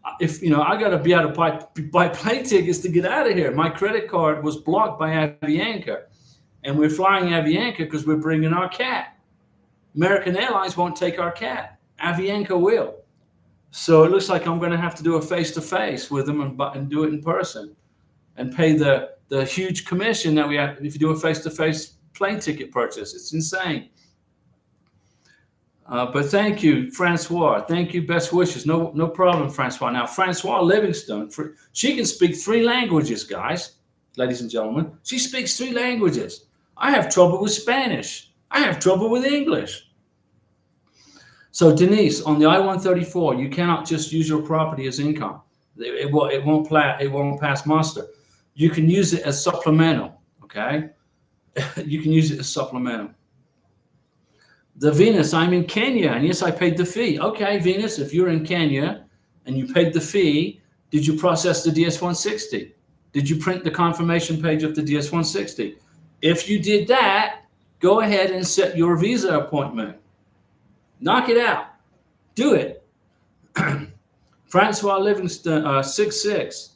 I got to be able to buy plane tickets to get out of here. My credit card was blocked by Avianca, and we're flying Avianca because we're bringing our cat. American Airlines won't take our cat. Avianca will. So it looks like I'm going to have to do a face-to-face with them and do it in person and pay the huge commission that we have if you do a face-to-face plane ticket purchase. It's insane. But thank you, Francois. Thank you. Best wishes. No problem, Francois. Now, Francois Livingstone, she can speak 3 languages, guys, ladies and gentlemen. She speaks 3 languages. I have trouble with Spanish. I have trouble with English. So, Denise, on the I-134, you cannot just use your property as income. It won't pass muster. You can use it as supplemental. Okay, you can use it as supplemental. The Venus, I'm in Kenya, and yes, I paid the fee. Okay, Venus, if you're in Kenya and you paid the fee, did you process the DS-160? Did you print the confirmation page of the DS-160? If you did that, go ahead and set your visa appointment. Knock it out. Do it. Francois Livingston, 66.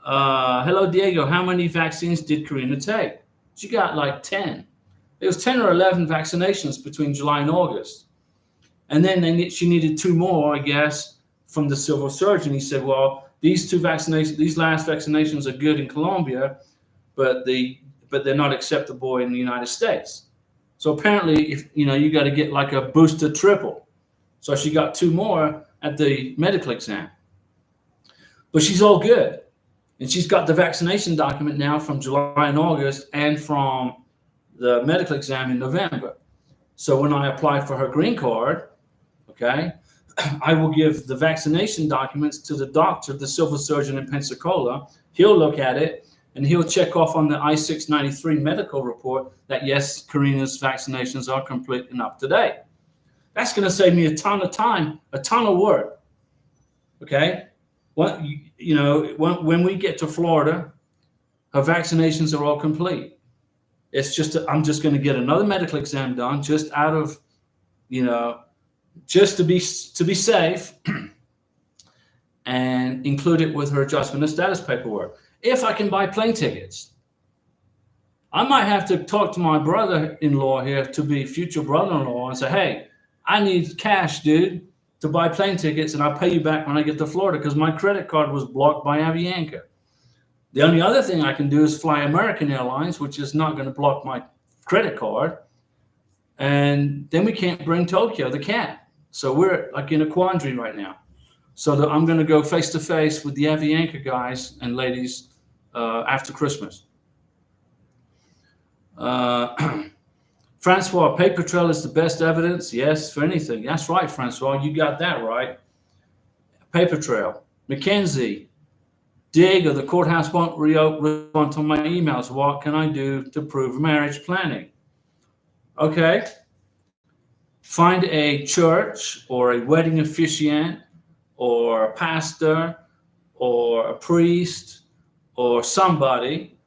Hello, Diego. How many vaccines did Karina take? She got like 10. It was 10 or 11 vaccinations between July and August. And then she needed 2 more, I guess, from the civil surgeon. He said, well, these last vaccinations are good in Colombia, but they're not acceptable in the United States. So apparently, if you got to get like a booster triple. So she got 2 more at the medical exam. But she's all good. And she's got the vaccination document now from July and August and from the medical exam in November. So when I apply for her green card, okay, I will give the vaccination documents to the doctor, the civil surgeon in Pensacola. He'll look at it and he'll check off on the I-693 medical report that yes, Karina's vaccinations are complete and up to date. That's going to save me a ton of time, a ton of work. Okay, when we get to Florida, her vaccinations are all complete. It's just I'm just going to get another medical exam done, just out of, just to be safe, and include it with her adjustment of status paperwork. If I can buy plane tickets, I might have to talk to my brother-in-law here, to be future brother-in-law, and say, hey, I need cash, dude, to buy plane tickets, and I'll pay you back when I get to Florida because my credit card was blocked by Avianca. The only other thing I can do is fly American Airlines, which is not going to block my credit card. And then we can't bring Tokyo, the cat. So we're like in a quandary right now. So I'm going to go face to face with the Avianca guys and ladies after Christmas. Francois, paper trail is the best evidence. Yes, for anything. That's right, Francois. You got that right. Paper trail. Mackenzie. Diego, the courthouse won't respond to my emails. What can I do to prove marriage planning? Okay. Find a church or a wedding officiant or a pastor or a priest or somebody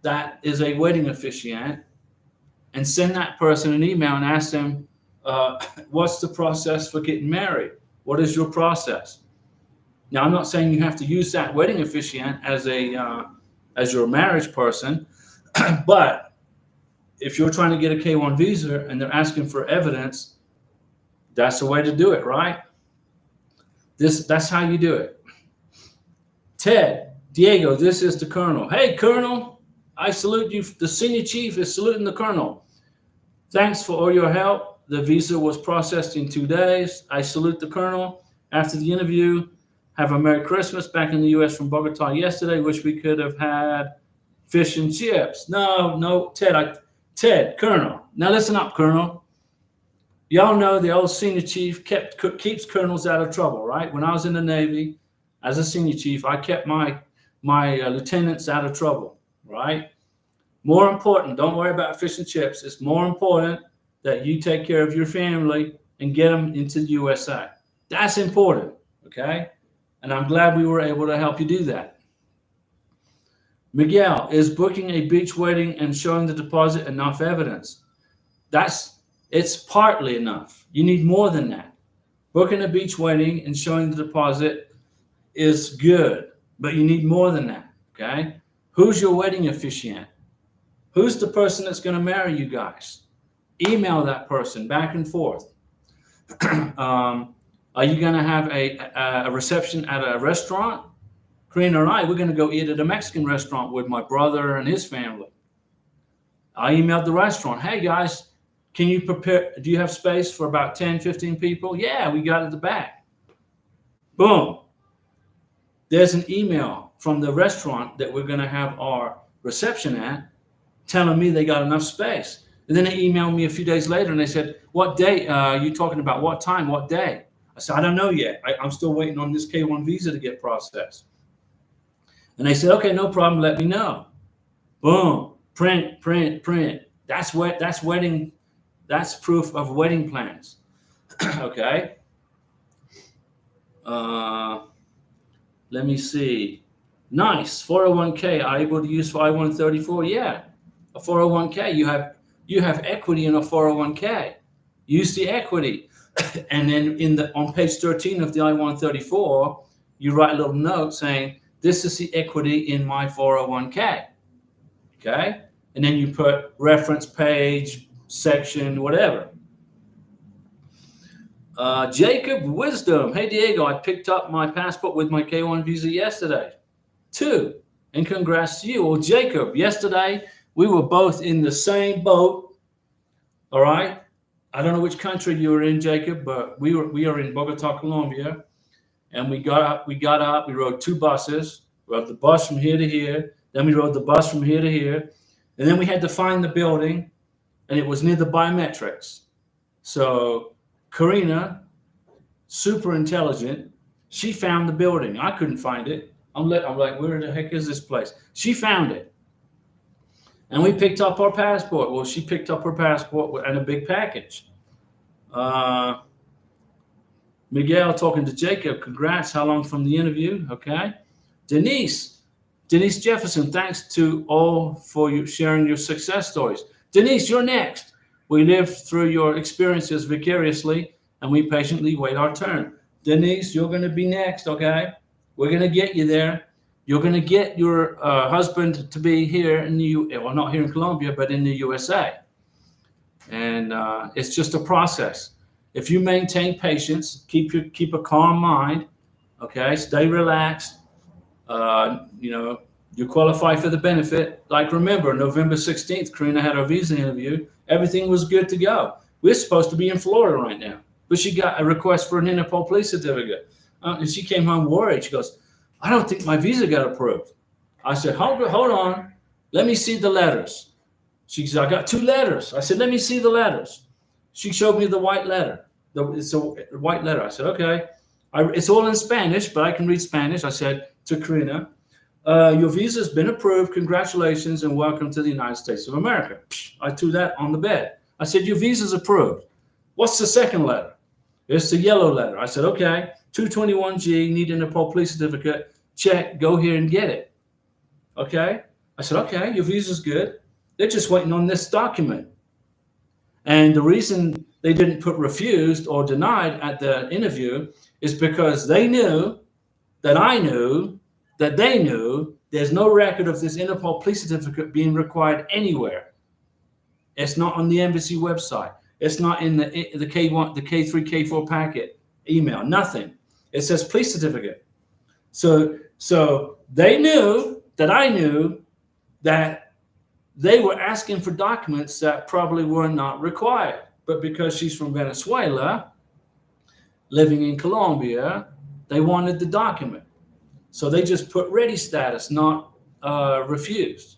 that is a wedding officiant and send that person an email and ask them, what's the process for getting married? What is your process? Now, I'm not saying you have to use that wedding officiant as your marriage person, but if you're trying to get a K-1 visa and they're asking for evidence, that's the way to do it, right? That's how you do it. Ted, Diego, this is the Colonel. Hey, Colonel, I salute you. The senior chief is saluting the Colonel. Thanks for all your help. The visa was processed in 2 days. I salute the Colonel. After the interview, have a Merry Christmas. Back in the U.S. from Bogotá yesterday. Wish we could have had fish and chips. No, Ted, Colonel. Now listen up, Colonel. Y'all know the old senior chief keeps colonels out of trouble, right? When I was in the Navy as a senior chief, I kept my lieutenants out of trouble, right? More important, don't worry about fish and chips. It's more important that you take care of your family and get them into the USA. That's important, okay? And I'm glad we were able to help you do that. Miguel, is booking a beach wedding and showing the deposit enough evidence? It's partly enough. You need more than that. Booking a beach wedding and showing the deposit is good, but you need more than that, okay? Who's your wedding officiant? Who's the person that's going to marry you guys? Email that person back and forth. Are you going to have a reception at a restaurant? Karina and I, we're going to go eat at a Mexican restaurant with my brother and his family. I emailed the restaurant. Hey, guys, Can you prepare? Do you have space for about 10, 15 people? Yeah, we got at the back. Boom. There's an email from the restaurant that we're going to have our reception at telling me they got enough space. And then they emailed me a few days later and they said, what date are you talking about? What time? What day? I said, I don't know yet. I'm still waiting on this K1 visa to get processed. And they said, okay, no problem. Let me know. Boom. Print, print, print. That's wedding. That's proof of wedding plans. Okay. Let me see. Nice. 401k. Are you able to use for I-134? Yeah. A 401k. You have equity in a 401k. Use the equity. And then on page 13 of the I-134, you write a little note saying, this is the equity in my 401k. Okay? And then you put reference page, section, whatever. Jacob Wisdom. Hey, Diego, I picked up my passport with my K1 visa yesterday. 2. And congrats to you. Well, Jacob, yesterday we were both in the same boat. All right? I don't know which country you were in, Jacob, but we are in Bogotá, Colombia. And we got up, we rode 2 buses. We rode the bus from here to here. Then we rode the bus from here to here. And then we had to find the building, and it was near the biometrics. So Karina, super intelligent, she found the building. I couldn't find it. I'm like, where the heck is this place? She found it. And we picked up our passport. Well, she picked up her passport and a big package. Miguel talking to Jacob. Congrats. How long from the interview? Okay. Denise Jefferson, thanks to all for you sharing your success stories. Denise, you're next. We lived through your experiences vicariously, and we patiently wait our turn. Denise, you're going to be next, okay? We're going to get you there. You're going to get your husband to be here in well, not here in Colombia, but in the USA. And it's just a process. If you maintain patience, keep a calm mind, okay? Stay relaxed. You qualify for the benefit. Like, remember, November 16th, Karina had her visa interview. Everything was good to go. We're supposed to be in Florida right now, but she got a request for an Interpol police certificate. And she came home worried. She goes, I don't think my visa got approved. I said, hold on. Let me see the letters. She said, I got 2 letters. I said, let me see the letters. She showed me the white letter. It's a white letter. I said, okay. It's all in Spanish, but I can read Spanish. I said to Karina, your visa's been approved. Congratulations and welcome to the United States of America. I threw that on the bed. I said, your visa's approved. What's the second letter? It's the yellow letter. I said, okay, 221G, need an Interpol police certificate. Check, go here and get it. Okay? I said, okay, your visa's good. They're just waiting on this document. And the reason they didn't put refused or denied at the interview is because they knew that I knew that they knew there's no record of this Interpol police certificate being required anywhere. It's not on the embassy website. It's not in the K1, the K3, K4 packet email, nothing. It says police certificate. So they knew that I knew that they were asking for documents that probably were not required. But because she's from Venezuela, living in Colombia, they wanted the document. So they just put ready status, not refused.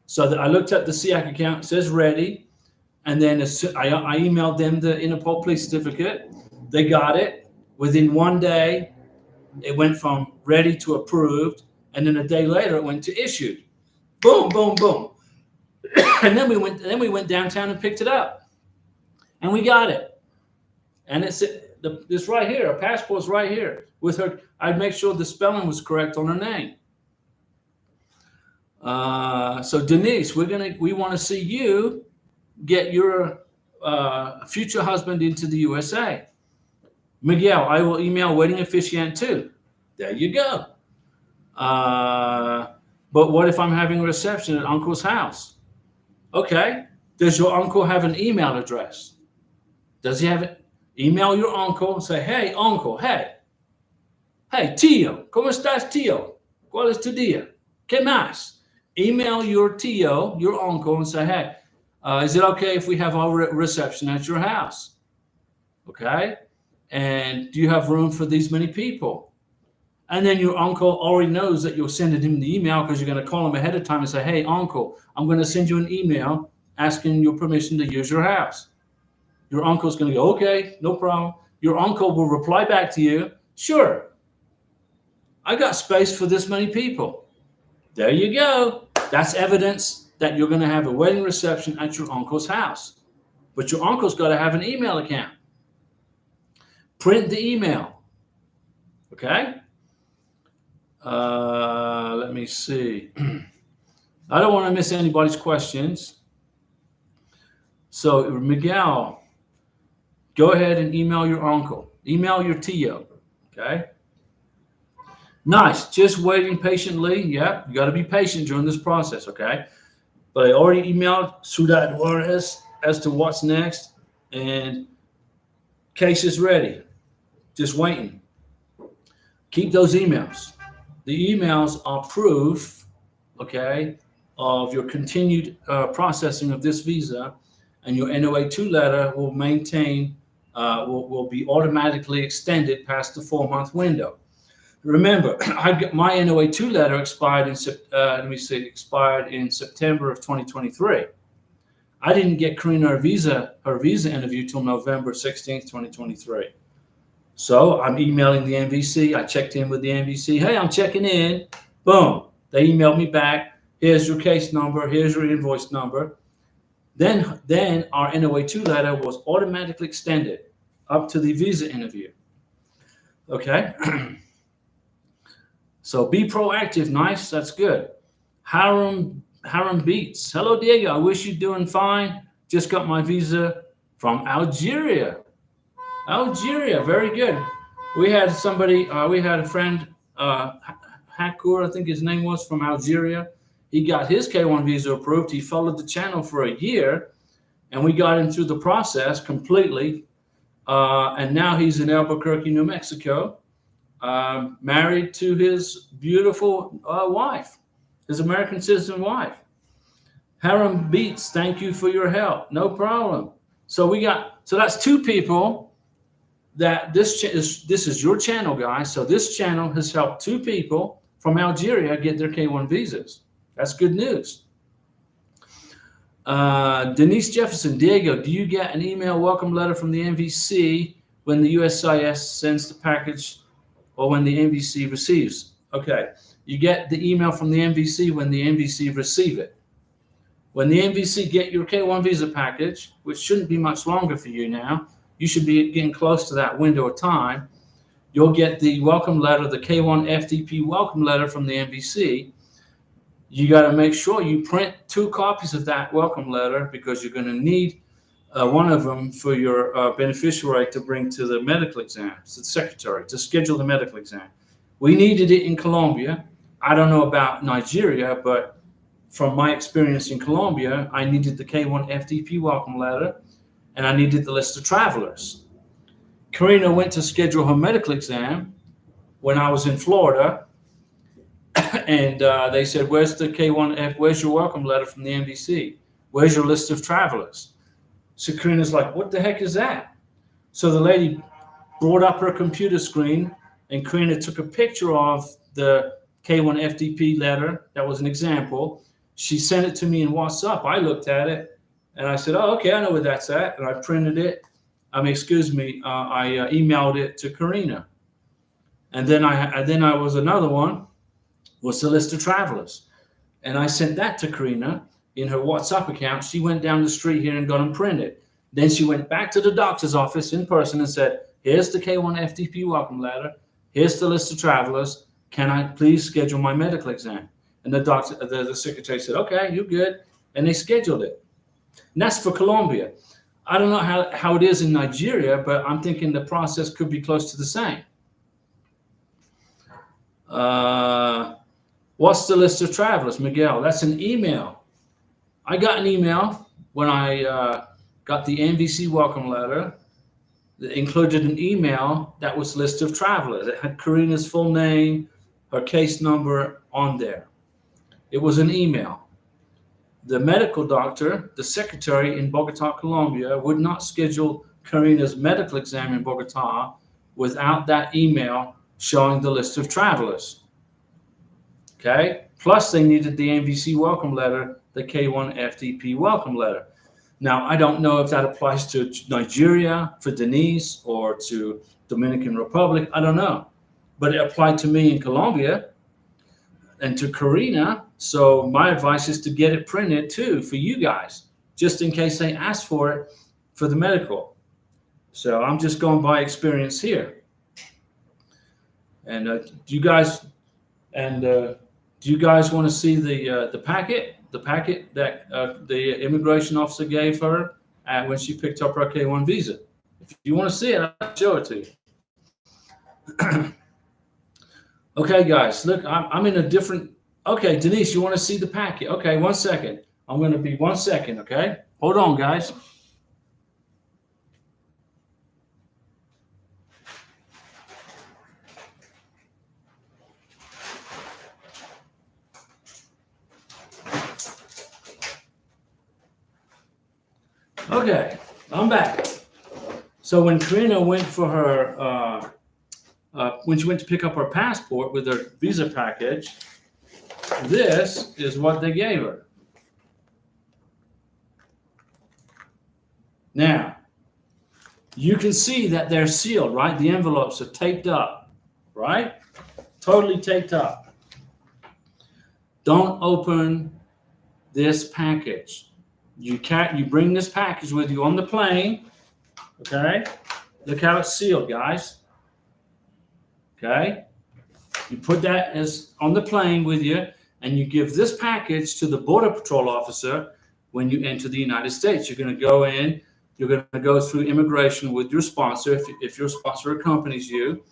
So I looked at the SEAC account, it says ready. And then I emailed them the Interpol police certificate. They got it. Within 1 day, it went from ready to approved. And then a day later, it went to issued. Boom, boom, boom. And then we went downtown and picked it up. And we got it. And it's right here. Her passport's right here. With her, I'd make sure the spelling was correct on her name. So Denise, we want to see you get your future husband into the USA. Miguel, I will email wedding officiant too. There you go. But what if I'm having a reception at uncle's house? Okay. Does your uncle have an email address? Does he have it? Email your uncle and say, hey, uncle, hey, tío, ¿cómo estás, tío? ¿Cuál es tu día? ¿Qué más? Email your tío, your uncle, and say, hey, Is it okay if we have our reception at your house? Okay. And do you have room for these many people? And then your uncle already knows that you're sending him the email because you're going to call him ahead of time and say, hey, uncle, I'm going to send you an email asking your permission to use your house. Your uncle's going to go, okay, no problem. Your uncle will reply back to you, sure, I got space for this many people. There you go. That's evidence that you're going to have a wedding reception at your uncle's house. But your uncle's got to have an email account. Print the email. Okay? Let me see. I don't want to miss anybody's questions. So, Miguel, go ahead and email your uncle. Email your Tio. Okay? Nice. Just waiting patiently. Yeah, you got to be patient during this process, okay? But I already emailed Ciudad Juarez as to what's next, and case is ready. Just waiting. Keep those emails. The emails are proof, okay, of your continued processing of this visa, and your NOA-2 letter will maintain, will be automatically extended past the 4-month window. Remember, my NOA-2 letter expired in expired in September of 2023. I didn't get Karina her visa interview till November 16th, 2023. So I'm emailing the NVC. I checked in with the NVC. Hey, I'm checking in. Boom. They emailed me back. Here's your case number. Here's your invoice number. Then our NOA-2 letter was automatically extended up to the visa interview. Okay. So be proactive. Nice. That's good. Harum Beats. Hello, Diego. I wish you're doing fine. Just got my visa from Algeria. Algeria. Very good. We had somebody, we had a friend, Hakur, I think his name was, from Algeria. He got his K1 visa approved. He followed the channel for a year, and we got him through the process completely. And now he's in Albuquerque, New Mexico. Married to his beautiful wife, his American citizen wife. Harum Beats, thank you for your help. No problem. So that's 2 people that this is your channel, guys. So this channel has helped 2 people from Algeria get their K1 visas. That's good news. Denise Jefferson, Diego, do you get an email welcome letter from the NVC when the USCIS sends the package, or when the NVC receives? Okay, you get the email from the NVC when the NVC receive it. When the NVC get your K1 visa package, which shouldn't be much longer for you now, you should be getting close to that window of time, you'll get the welcome letter, the K1 FTP welcome letter from the NVC. You got to make sure you print 2 copies of that welcome letter, because you're going to need one of them for your beneficiary to bring to the medical exam, to the secretary, to schedule the medical exam. We needed it in Colombia. I don't know about Nigeria, but from my experience in Colombia, I needed the K1 FTP welcome letter, and I needed the list of travelers. Karina went to schedule her medical exam when I was in Florida, and they said, where's the K1F, where's your welcome letter from the NVC? Where's your list of travelers? So Karina's like, what the heck is that? So the lady brought up her computer screen, and Karina took a picture of the K1 FTP letter. That was an example. She sent it to me in WhatsApp. I looked at it, and I said, oh, okay, I know where that's at. And I printed it. I emailed it to Karina. And then I was another one, was the list of travelers. And I sent that to Karina in her WhatsApp account. She went down the street here and got them printed. Then she went back to the doctor's office in person and said, here's the K1 FTP welcome letter. Here's the list of travelers. Can I please schedule my medical exam? And the secretary said, okay, you're good. And they scheduled it. And that's for Colombia. I don't know how it is in Nigeria, but I'm thinking the process could be close to the same. What's the list of travelers, Miguel? That's an email. I got an email when I got the NVC welcome letter that included an email that was list of travelers. It had Karina's full name, her case number on there. It was an email. the medical doctor, the secretary in Bogotá, Colombia, would not schedule Karina's medical exam in Bogotá without that email showing the list of travelers. Okay? Plus, they needed the MVC welcome letter, the K1 FTP welcome letter. Now, I don't know if that applies to Nigeria for Denise or to Dominican Republic. I don't know. But it applied to me in Colombia and to Karina. So my advice is to get it printed too for you guys, just in case they ask for it for the medical. So I'm just going by experience here. And do you guys want to see the packet? The packet that the immigration officer gave her when she picked up her K1 visa. If you want to see it, I'll show it to you. Okay, guys, look, I'm in a different. Okay, Denise, you want to see the packet? Okay, 1 second. I'm going to be 1 second. Okay, hold on, guys. Okay, I'm back. So when Karina went for her, when she went to pick up her passport with her visa package, this is what they gave her. Now, you can see that they're sealed, right? The envelopes are taped up, right? Totally taped up. Don't open this package. You bring this package with you on the plane, okay? Look how it's sealed, guys. Okay? You put that as on the plane with you, and you give this package to the Border Patrol officer when you enter the United States. You're going to go in, you're going to go through immigration with your sponsor, if your sponsor accompanies you,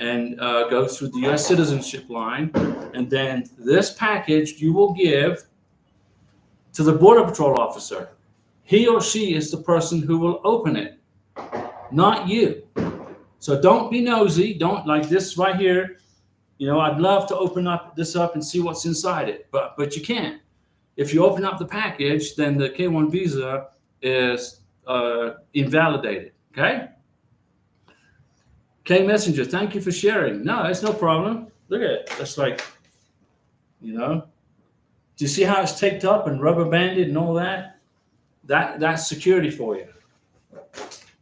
and go through the U.S. citizenship line. And then this package you will give to the Border Patrol officer. He or she is the person who will open it, not you. So don't be nosy. Don't like this right here. You know, I'd love to open this up and see what's inside it, but you can't. If you open up the package, then the K1 visa is invalidated. Okay? K Messenger, thank you for sharing. No, it's no problem. Look at it. That's like, you know. Do you see how it's taped up and rubber banded and all that? That's security for you.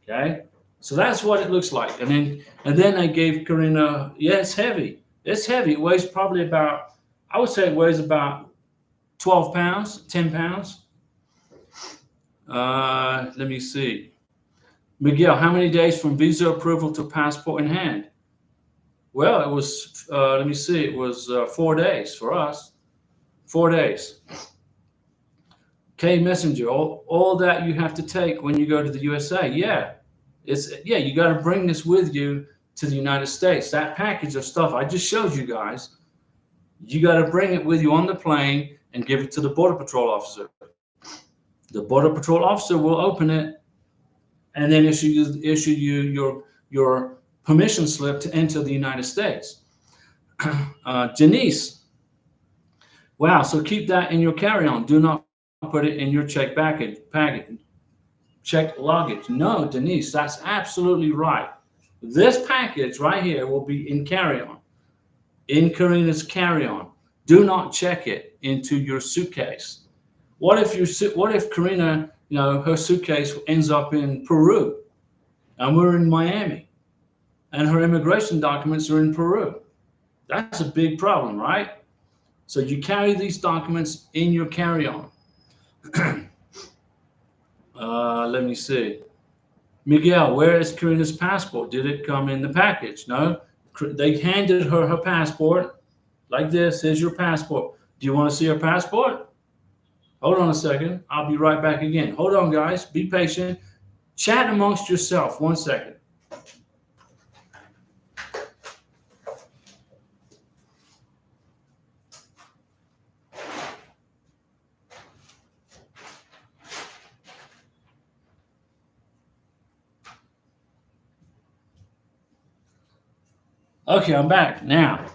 Okay? So that's what it looks like. And then I gave Karina, yeah, it's heavy. It's heavy. It weighs probably about, I would say it weighs about 12 pounds, 10 pounds. Let me see. Miguel, how many days from visa approval to passport in hand? Well, it was, let me see, it was 4 days for us. 4 days. K Messenger, all that you have to take when you go to the USA. Yeah. You got to bring this with you to the United States. That package of stuff I just showed you guys, you got to bring it with you on the plane and give it to the Border Patrol officer. The Border Patrol officer will open it and then issue you your permission slip to enter the United States. Janice, wow, so keep that in your carry-on. Do not put it in your checked package. Checked luggage. No, Denise, that's absolutely right. This package right here will be in carry-on, in Karina's carry-on. Do not check it into your suitcase. What if Karina, her suitcase ends up in Peru, and we're in Miami, and her immigration documents are in Peru? That's a big problem, right? So you carry these documents in your carry-on. Let me see. Miguel, where is Karina's passport? Did it come in the package? No. They handed her passport like this. Here's your passport. Do you want to see her passport? Hold on a second. I'll be right back again. Hold on, guys. Be patient. Chat amongst yourself. 1 second. Okay, I'm back now.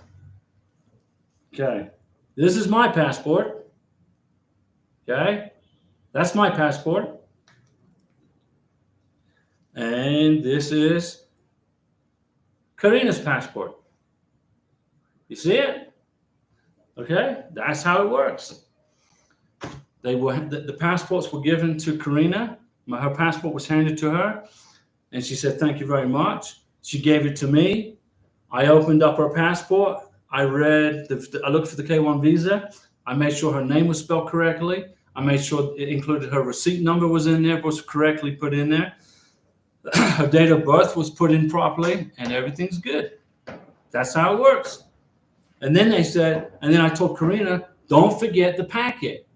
Okay, this is my passport. Okay, that's my passport. And this is Karina's passport. You see it? Okay, that's how it works. The passports were given to Karina. Her passport was handed to her, and she said, "Thank you very much." She gave it to me. I opened up her passport. I looked for the K1 visa. I made sure her name was spelled correctly. I made sure it included her receipt number was in there, was correctly put in there. Her date of birth was put in properly, and everything's good. That's how it works. And then I told Karina, don't forget the packet.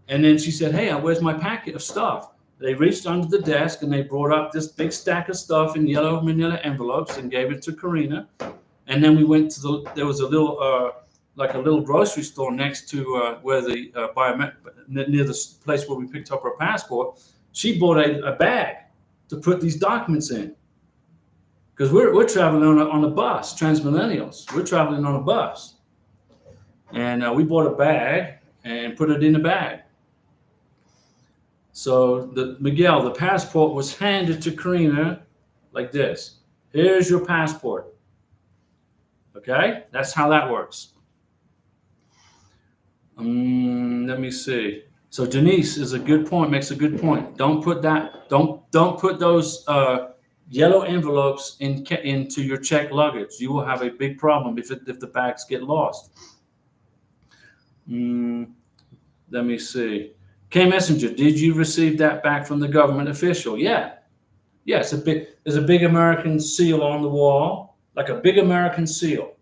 And then she said, hey, where's my packet of stuff? They reached under the desk and they brought up this big stack of stuff in yellow manila envelopes and gave it to Karina. And then we went to there was a little, like a little grocery store next to where the near the place where we picked up her passport. She bought a bag to put these documents in. Because we're traveling on a bus, Transmillennials. We're traveling on a bus. And we bought a bag and put it in the bag. So Miguel, the passport was handed to Karina like this. Here's your passport. Okay, that's how that works. Let me see. So Denise is a good point. Makes a good point. Don't put those yellow envelopes into your checked luggage. You will have a big problem if the bags get lost. Let me see. K Messenger, did you receive that back from the government official? Yeah. There's a big American seal on the wall, like a big American seal.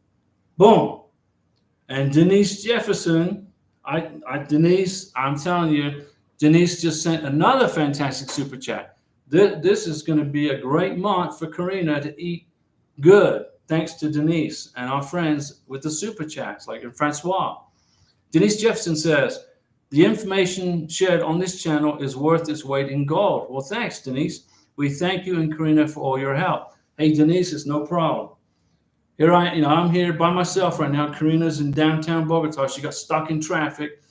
Boom. And Denise Jefferson, Denise, I'm telling you, Denise just sent another fantastic super chat. This is going to be a great month for Karina to eat good, thanks to Denise and our friends with the super chats, like Francois. Denise Jefferson says, the information shared on this channel is worth its weight in gold. Well, thanks, Denise. We thank you and Karina for all your help. Hey, Denise, it's no problem. I'm here by myself right now. Karina's in downtown Bogotá. She got stuck in traffic.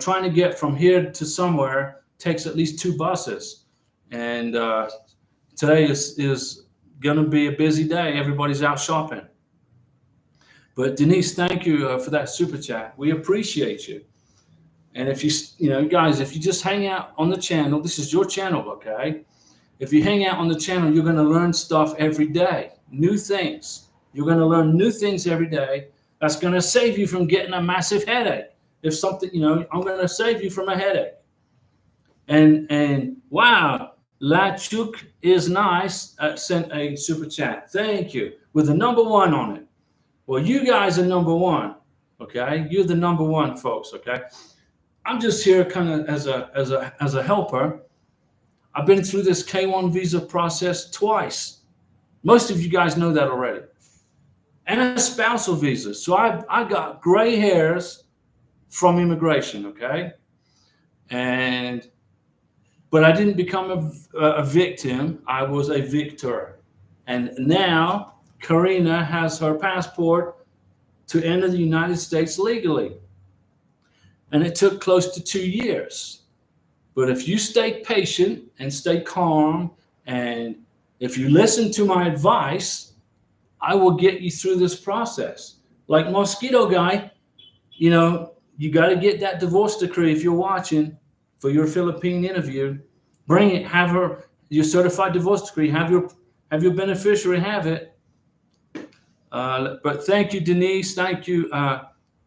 Trying to get from here to somewhere takes at least 2 buses. And today is going to be a busy day. Everybody's out shopping. But Denise, thank you for that super chat. We appreciate you. And if guys, if you just hang out on the channel, this is your channel, okay? If you hang out on the channel, you're going to learn stuff every day, new things. You're going to learn new things every day. That's going to save you from getting a massive headache. If something, I'm going to save you from a headache. And wow, La Chuk is nice. Sent a super chat. Thank you. With the number 1 on it. Well, you guys are number 1. Okay, you're the number 1, folks. Okay. I'm just here kind of as a helper. I've been through this K1 visa process twice. Most of you guys know that already. And a spousal visa. So I got gray hairs from immigration, okay? But I didn't become a victim. I was a victor. And now Karina has her passport to enter the United States legally. And it took close to 2 years. But if you stay patient and stay calm, and if you listen to my advice, I will get you through this process. Like Mosquito Guy, you got to get that divorce decree if you're watching for your Philippine interview. Bring it, have your certified divorce decree, have your beneficiary have it. But thank you, Denise. Thank you,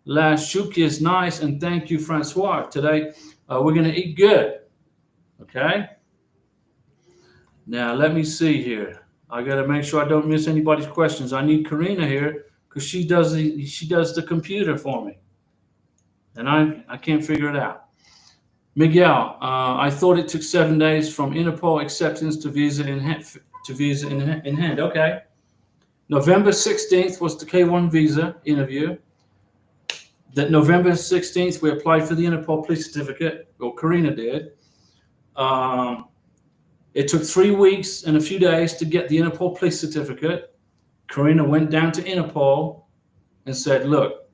La Chouki is nice, and thank you, Francois. Today, we're going to eat good, okay? Now, let me see here. I got to make sure I don't miss anybody's questions. I need Karina here because she does the computer for me, and I can't figure it out. Miguel, I thought it took 7 days from Interpol acceptance to visa in hand. Okay. November 16th was the K1 visa interview. That November 16th, we applied for the Interpol police certificate, or Karina did. It took 3 weeks and a few days to get the Interpol police certificate. Karina went down to Interpol and said, look,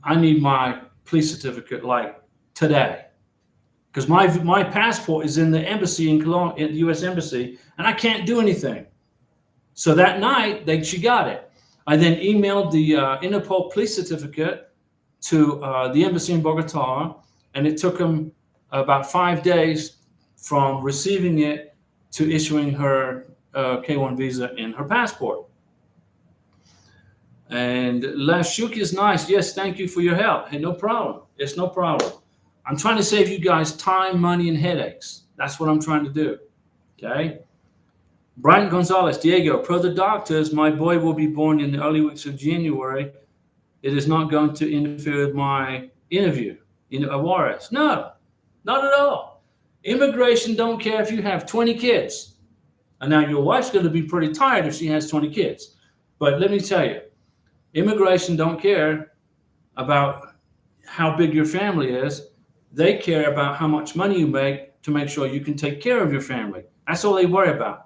I need my police certificate like today, because my passport is in the embassy in Cologne, in the U.S. embassy, and I can't do anything. So that night, she got it. I then emailed the Interpol police certificate to the embassy in Bogotá, and it took them about 5 days from receiving it to issuing her K1 visa in her passport. And Lashuk is nice. Yes, thank you for your help. Hey, no problem. It's no problem. I'm trying to save you guys time, money, and headaches. That's what I'm trying to do. Okay? Brian Gonzalez, Diego, per the doctors, my boy will be born in the early weeks of January. It is not going to interfere with my interview in Juarez. No, not at all. Immigration don't care if you have 20 kids. And now your wife's going to be pretty tired if she has 20 kids. But let me tell you, immigration don't care about how big your family is. They care about how much money you make to make sure you can take care of your family. That's all they worry about.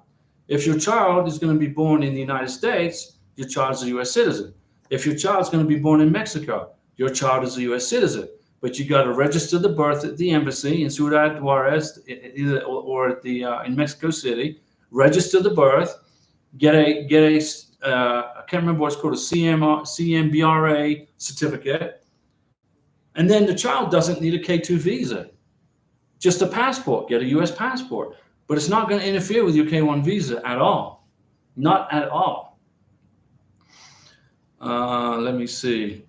If your child is going to be born in the United States, your child is a U.S. citizen. If your child is going to be born in Mexico, your child is a U.S. citizen. But you got to register the birth at the embassy in Ciudad Juarez or at the in Mexico City. Register the birth. Get a I can't remember what it's called, a CMBRA certificate, and then the child doesn't need a K2 visa, just a passport. Get a U.S. passport, but it's not going to interfere with your K1 visa at all, not at all. Let me see.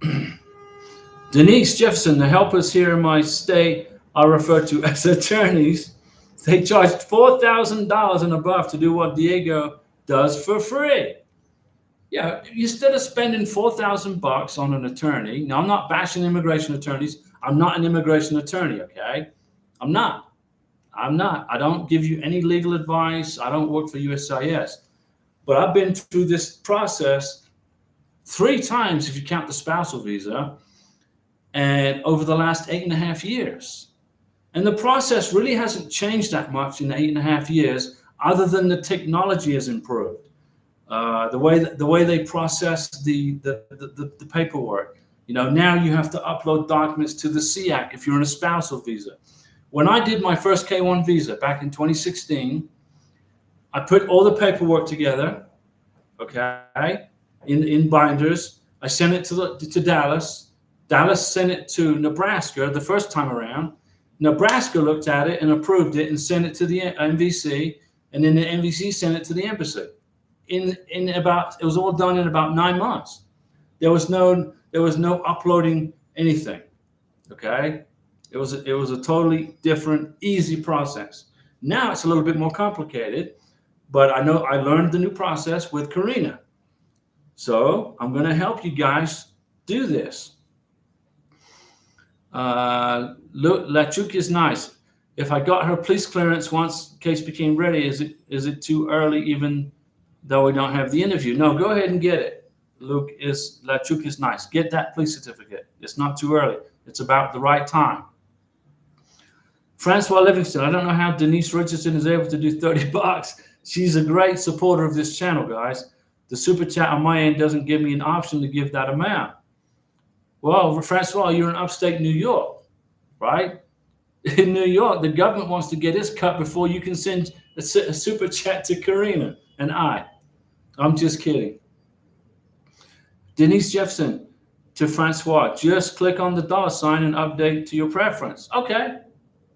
Denise Jefferson, the helpers here in my state are referred to as attorneys. They charge $4,000 and above to do what Diego does for free. Yeah, instead of spending $4,000 on an attorney. Now, I'm not bashing immigration attorneys. I'm not an immigration attorney, okay? I'm not. I don't give you any legal advice. I don't work for USCIS. But I've been through this process 3 times if you count the spousal visa, and over the last 8.5 years. And the process really hasn't changed that much in the 8.5 years, other than the technology has improved. The way they process the paperwork. You know, now you have to upload documents to the SEAC if you're in a spousal visa. When I did my first K1 visa back in 2016, I put all the paperwork together, okay, in binders. I sent it to Dallas. Dallas sent it to Nebraska the first time around. Nebraska looked at it and approved it and sent it to the MVC, and then the MVC sent it to the embassy. It was all done in about 9 months. There was no uploading anything. Okay, it was a totally different, easy process. Now it's a little bit more complicated, but I know I learned the new process with Karina. So I'm going to help you guys do this. Look, Lachuk is nice. If I got her police clearance once case became ready, is it too early even though we don't have the interview? No, go ahead and get it. Lachuk is nice. Get that police certificate. It's not too early. It's about the right time. Francois Livingston, I don't know how Denise Richardson is able to do $30. She's a great supporter of this channel, guys. The super chat on my end doesn't give me an option to give that amount. Well, Francois, you're in upstate New York, right? In New York, the government wants to get its cut before you can send a super chat to Karina and I. I'm just kidding. Denise Jefferson, to Francois, just click on the $ and update to your preference. Okay,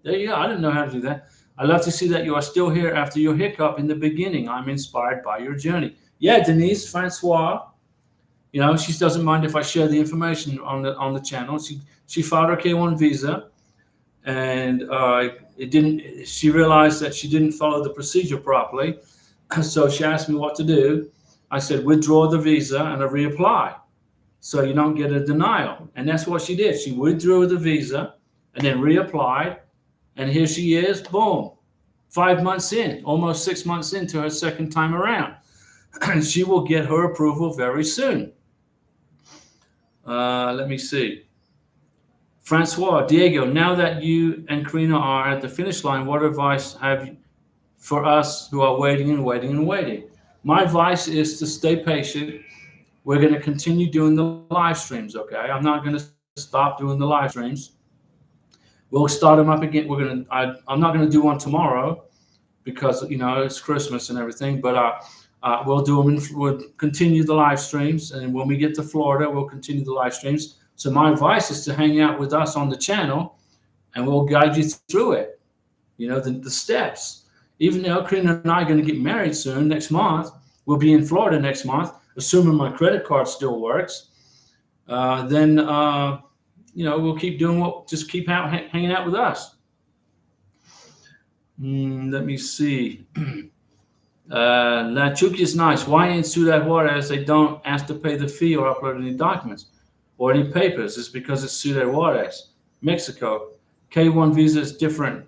there you go. I didn't know how to do that. I love to see that you are still here after your hiccup in the beginning. I'm inspired by your journey. Yeah, Denise, Francois, you know, she doesn't mind if I share the information on the channel. She filed her K1 visa, and she realized that she didn't follow the procedure properly. So she asked me what to do. I said, withdraw the visa and reapply, so you don't get a denial. And that's what she did. She withdrew the visa and then reapplied. And here she is, boom, 5 months in, almost 6 months into her second time around. And she will get her approval very soon. Let me see. Francois, Diego, now that you and Karina are at the finish line, what advice have you for us who are waiting and waiting and waiting? My advice is to stay patient. We're going to continue doing the live streams, okay? I'm not going to stop doing the live streams. We'll start them up again. I'm not gonna do one tomorrow because it's Christmas and everything. But we'll do them. We'll continue the live streams, and when we get to Florida, we'll continue the live streams. So my advice is to hang out with us on the channel, and we'll guide you through it. The steps. Even though Karina and I are going to get married soon next month, we'll be in Florida next month, assuming my credit card still works. Then we'll keep doing just keep hanging out with us. Let me see. La Chucky is nice. Why in Ciudad Juarez they don't ask to pay the fee or upload any documents or any papers? It's because it's Ciudad Juarez, Mexico. K1 visa is different.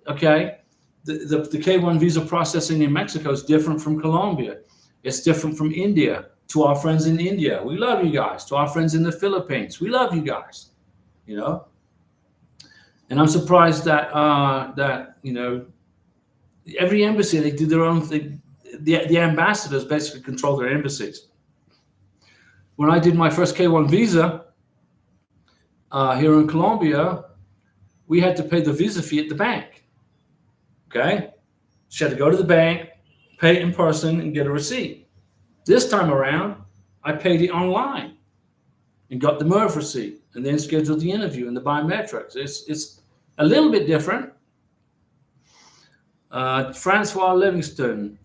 Okay, the K1 visa processing in Mexico is different from Colombia. It's different from India. To our friends in India, we love you guys. To our friends in the Philippines, we love you guys. And I'm surprised that every embassy, they do their own thing. The ambassadors basically control their embassies. When I did my first K1 visa here in Colombia, we had to pay the visa fee at the bank. Okay, she had to go to the bank, pay it in person, and get a receipt. This time around, I paid it online and got the MERV receipt, and then scheduled the interview and the biometrics. It's a little bit different. Francois Livingston,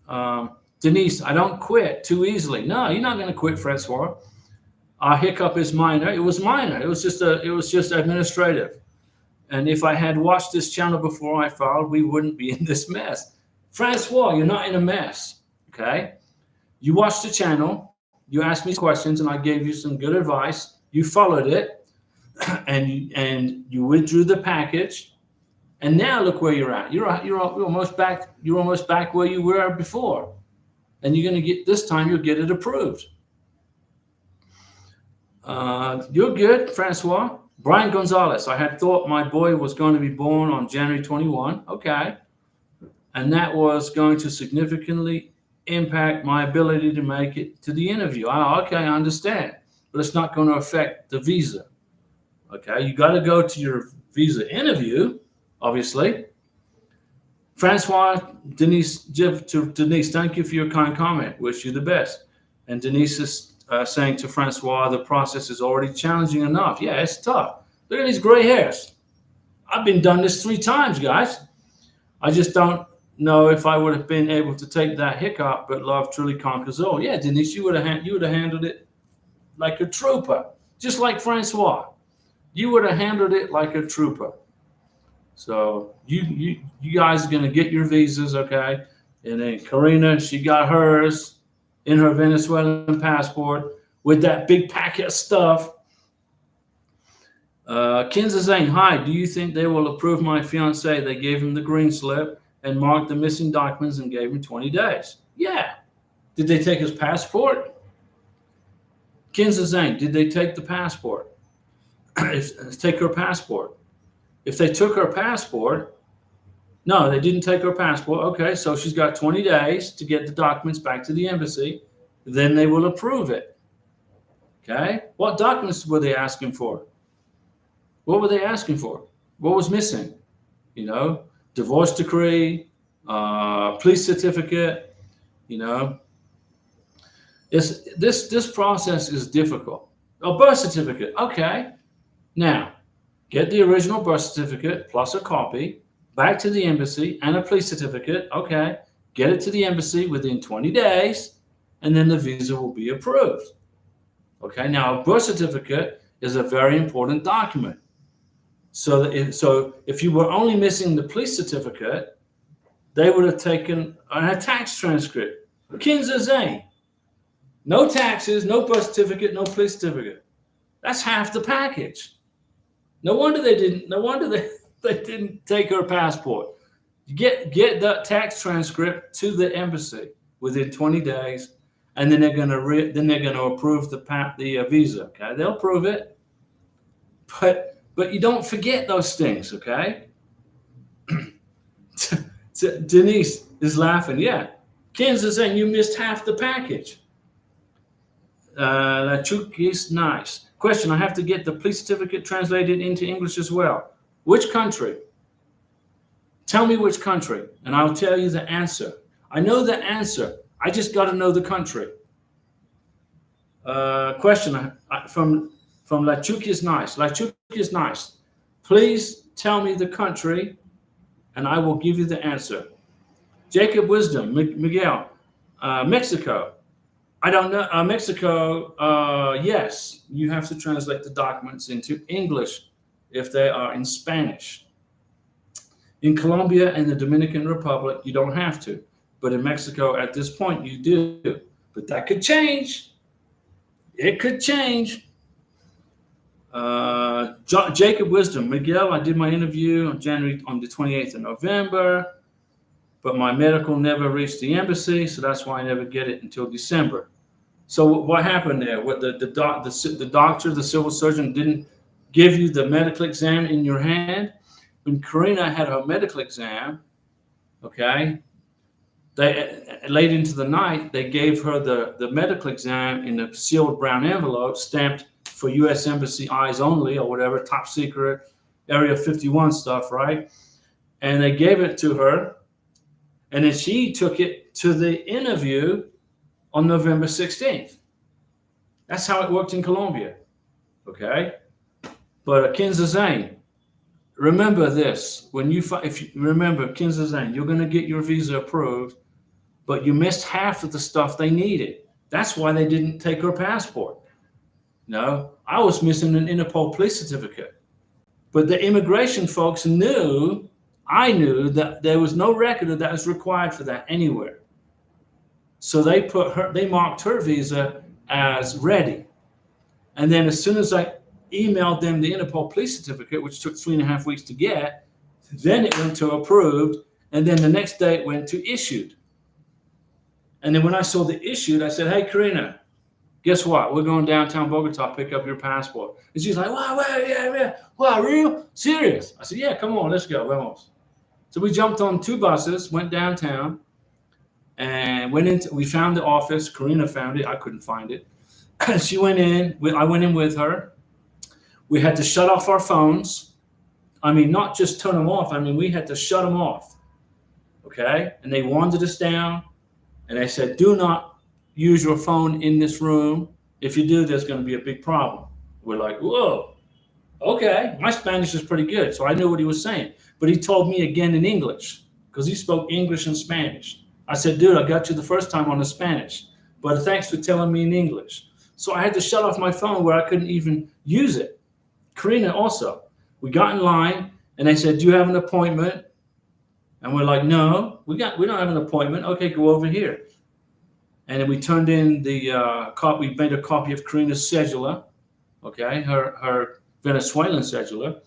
Denise, I don't quit too easily. No, you're not going to quit, Francois. Our hiccup is minor. It was minor. It was just administrative. And if I had watched this channel before I filed, we wouldn't be in this mess. Francois, you're not in a mess. Okay, you watched the channel. You asked me questions, and I gave you some good advice. You followed it, and you withdrew the package. And now look where you're at. You're almost back. You're almost back where you were before, and you're going to get this time. You'll get it approved. You're good, Francois. Brian Gonzalez. I had thought my boy was going to be born on January 21. Okay, and that was going to significantly impact my ability to make it to the interview. Okay, I understand, but it's not going to affect the visa. Okay, you got to go to your visa interview. Obviously, Francois, Denise, thank you for your kind comment. Wish you the best. And Denise is saying to Francois, the process is already challenging enough. Yeah, it's tough. Look at these gray hairs. I've been done this 3 times, guys. I just don't know if I would have been able to take that hiccup, but love truly conquers all. Yeah, Denise, you would have handled it like a trooper, just like Francois. You would have handled it like a trooper. So you guys are going to get your visas, okay? And then Karina, she got hers in her Venezuelan passport with that big packet of stuff. Kinza saying, hi, do you think they will approve my fiance? They gave him the green slip and marked the missing documents and gave him 20 days. Yeah. Did they take his passport? Kinza saying, did they take the passport? Take her passport. If they took her passport, no, they didn't take her passport. Okay, so she's got 20 days to get the documents back to the embassy. Then they will approve it. Okay, what documents were they asking for? What were they asking for? What was missing? Divorce decree, police certificate. This process is difficult. A birth certificate. Okay, now. Get the original birth certificate plus a copy back to the embassy and a police certificate. Okay, get it to the embassy within 20 days, and then the visa will be approved. Okay, now a birth certificate is a very important document. So if you were only missing the police certificate, they would have taken a tax transcript. Kinza Zane. No taxes, no birth certificate, no police certificate. That's half the package. No wonder they didn't. No wonder they didn't take her passport. Get that tax transcript to the embassy within 20 days, and then they're going to approve the visa. Okay, they'll approve it, but you don't forget those things. Okay. Denise is laughing. Yeah, Ken's is saying you missed half the package. That is nice. Question, I have to get the police certificate translated into English as well. Which country? Tell me which country, and I'll tell you the answer. I know the answer. I just got to know the country. Question from Lachuk is nice. Lachuk is nice. Please tell me the country, and I will give you the answer. Jacob Wisdom, Miguel, Mexico. I don't know. Mexico, yes, you have to translate the documents into English if they are in Spanish. In Colombia and the Dominican Republic, you don't have to. But in Mexico, at this point, you do. But that could change. It could change. Jacob Wisdom, Miguel, I did my interview on the 28th of November, but my medical never reached the embassy, so that's why I never get it until December. So what happened there? What the doctor, the civil surgeon, didn't give you the medical exam in your hand? When Karina had her medical exam, okay, late into the night, they gave her the medical exam in a sealed brown envelope stamped for U.S. Embassy eyes only or whatever, top secret, Area 51 stuff, right? And they gave it to her, and then she took it to the interview on November 16th. That's how it worked in Colombia, okay? But Kinza Zane, remember this. If you remember, Kinza Zane, you're going to get your visa approved, but you missed half of the stuff they needed. That's why they didn't take her passport. No, I was missing an Interpol police certificate. But the immigration folks I knew that there was no record that was required for that anywhere. So they marked her visa as ready. And then as soon as I emailed them the Interpol police certificate, which took 3.5 weeks to get, then it went to approved, and then the next day it went to issued. And then when I saw the issued, I said, hey, Karina, guess what? We're going downtown Bogotá, pick up your passport. And she's like, wow, yeah. Wow, real? Serious? I said, yeah, come on, let's go, vamos. So we jumped on 2 buses, went downtown, and we found the office. Karina found it. I couldn't find it. She went in. I went in with her. We had to shut off our phones. I mean, not just turn them off. I mean, we had to shut them off. Okay? And they wandered us down, and they said, do not use your phone in this room. If you do, there's going to be a big problem. We're like, whoa, okay. My Spanish is pretty good, so I knew what he was saying. But he told me again in English, because he spoke English and Spanish. I said, dude, I got you the first time on the Spanish, but thanks for telling me in English. So I had to shut off my phone where I couldn't even use it. Karina also. We got in line, and they said, do you have an appointment? And we're like, no, we don't have an appointment. Okay, go over here. And then we turned in the copy. We made a copy of Karina's cedula, okay, her Venezuelan cedula.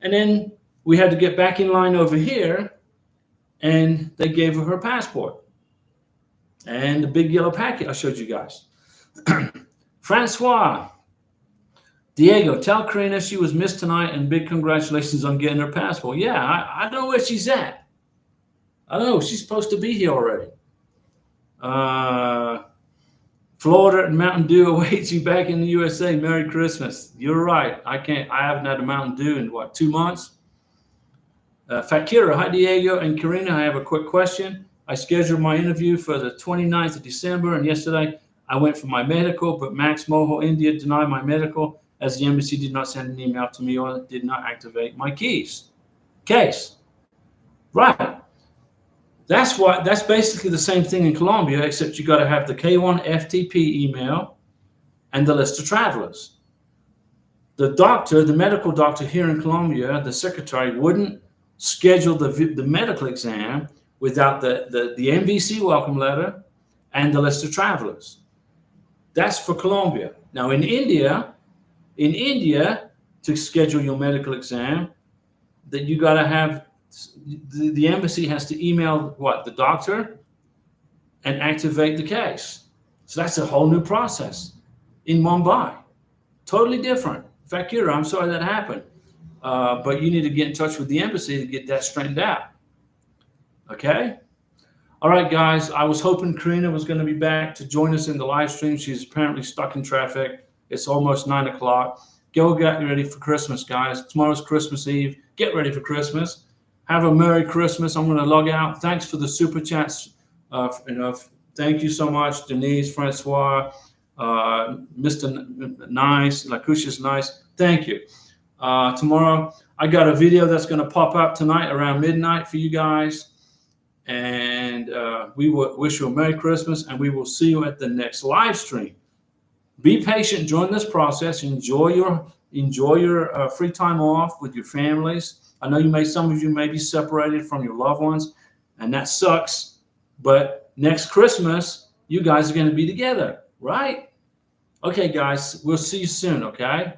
And then we had to get back in line over here, and they gave her her passport and the big yellow packet I showed you guys. Francois, Diego, tell Karina she was missed tonight, and big congratulations on getting her passport. Yeah, I don't know where she's at. I don't know. She's supposed to be here already. Florida and Mountain Dew awaits you back in the USA. Merry Christmas. You're right. I haven't had a Mountain Dew in 2 months. Fakira, hi Diego and Karina. I have a quick question. I scheduled my interview for the 29th of December, and yesterday I went for my medical, but Max Moho India denied my medical as the embassy did not send an email to me or did not activate my case. Right. That's basically the same thing in Colombia, except you got to have the K1 FTP email and the list of travelers. The medical doctor here in Colombia, the secretary wouldn't schedule the medical exam without the MVC welcome letter and the list of travelers. That's for Colombia. Now in India, to schedule your medical exam, that you got to have the embassy has to email the doctor and activate the case. So that's a whole new process in Mumbai. Totally different. Fakira, I'm sorry that happened. But you need to get in touch with the embassy to get that straightened out. Okay? All right, guys. I was hoping Karina was going to be back to join us in the live stream. She's apparently stuck in traffic. It's almost 9 o'clock. Go get ready for Christmas, guys. Tomorrow's Christmas Eve. Get ready for Christmas. Have a Merry Christmas. I'm going to log out. Thanks for the super chats. Thank you so much, Denise, Francois, Mr. Nice, Lacucia's Nice. Thank you. Tomorrow, I got a video that's going to pop up tonight around midnight for you guys. And we will wish you a Merry Christmas, and we will see you at the next live stream. Be patient during this process. Enjoy your free time off with your families. I know some of you may be separated from your loved ones, and that sucks. But next Christmas, you guys are going to be together, right? Okay, guys, we'll see you soon, okay?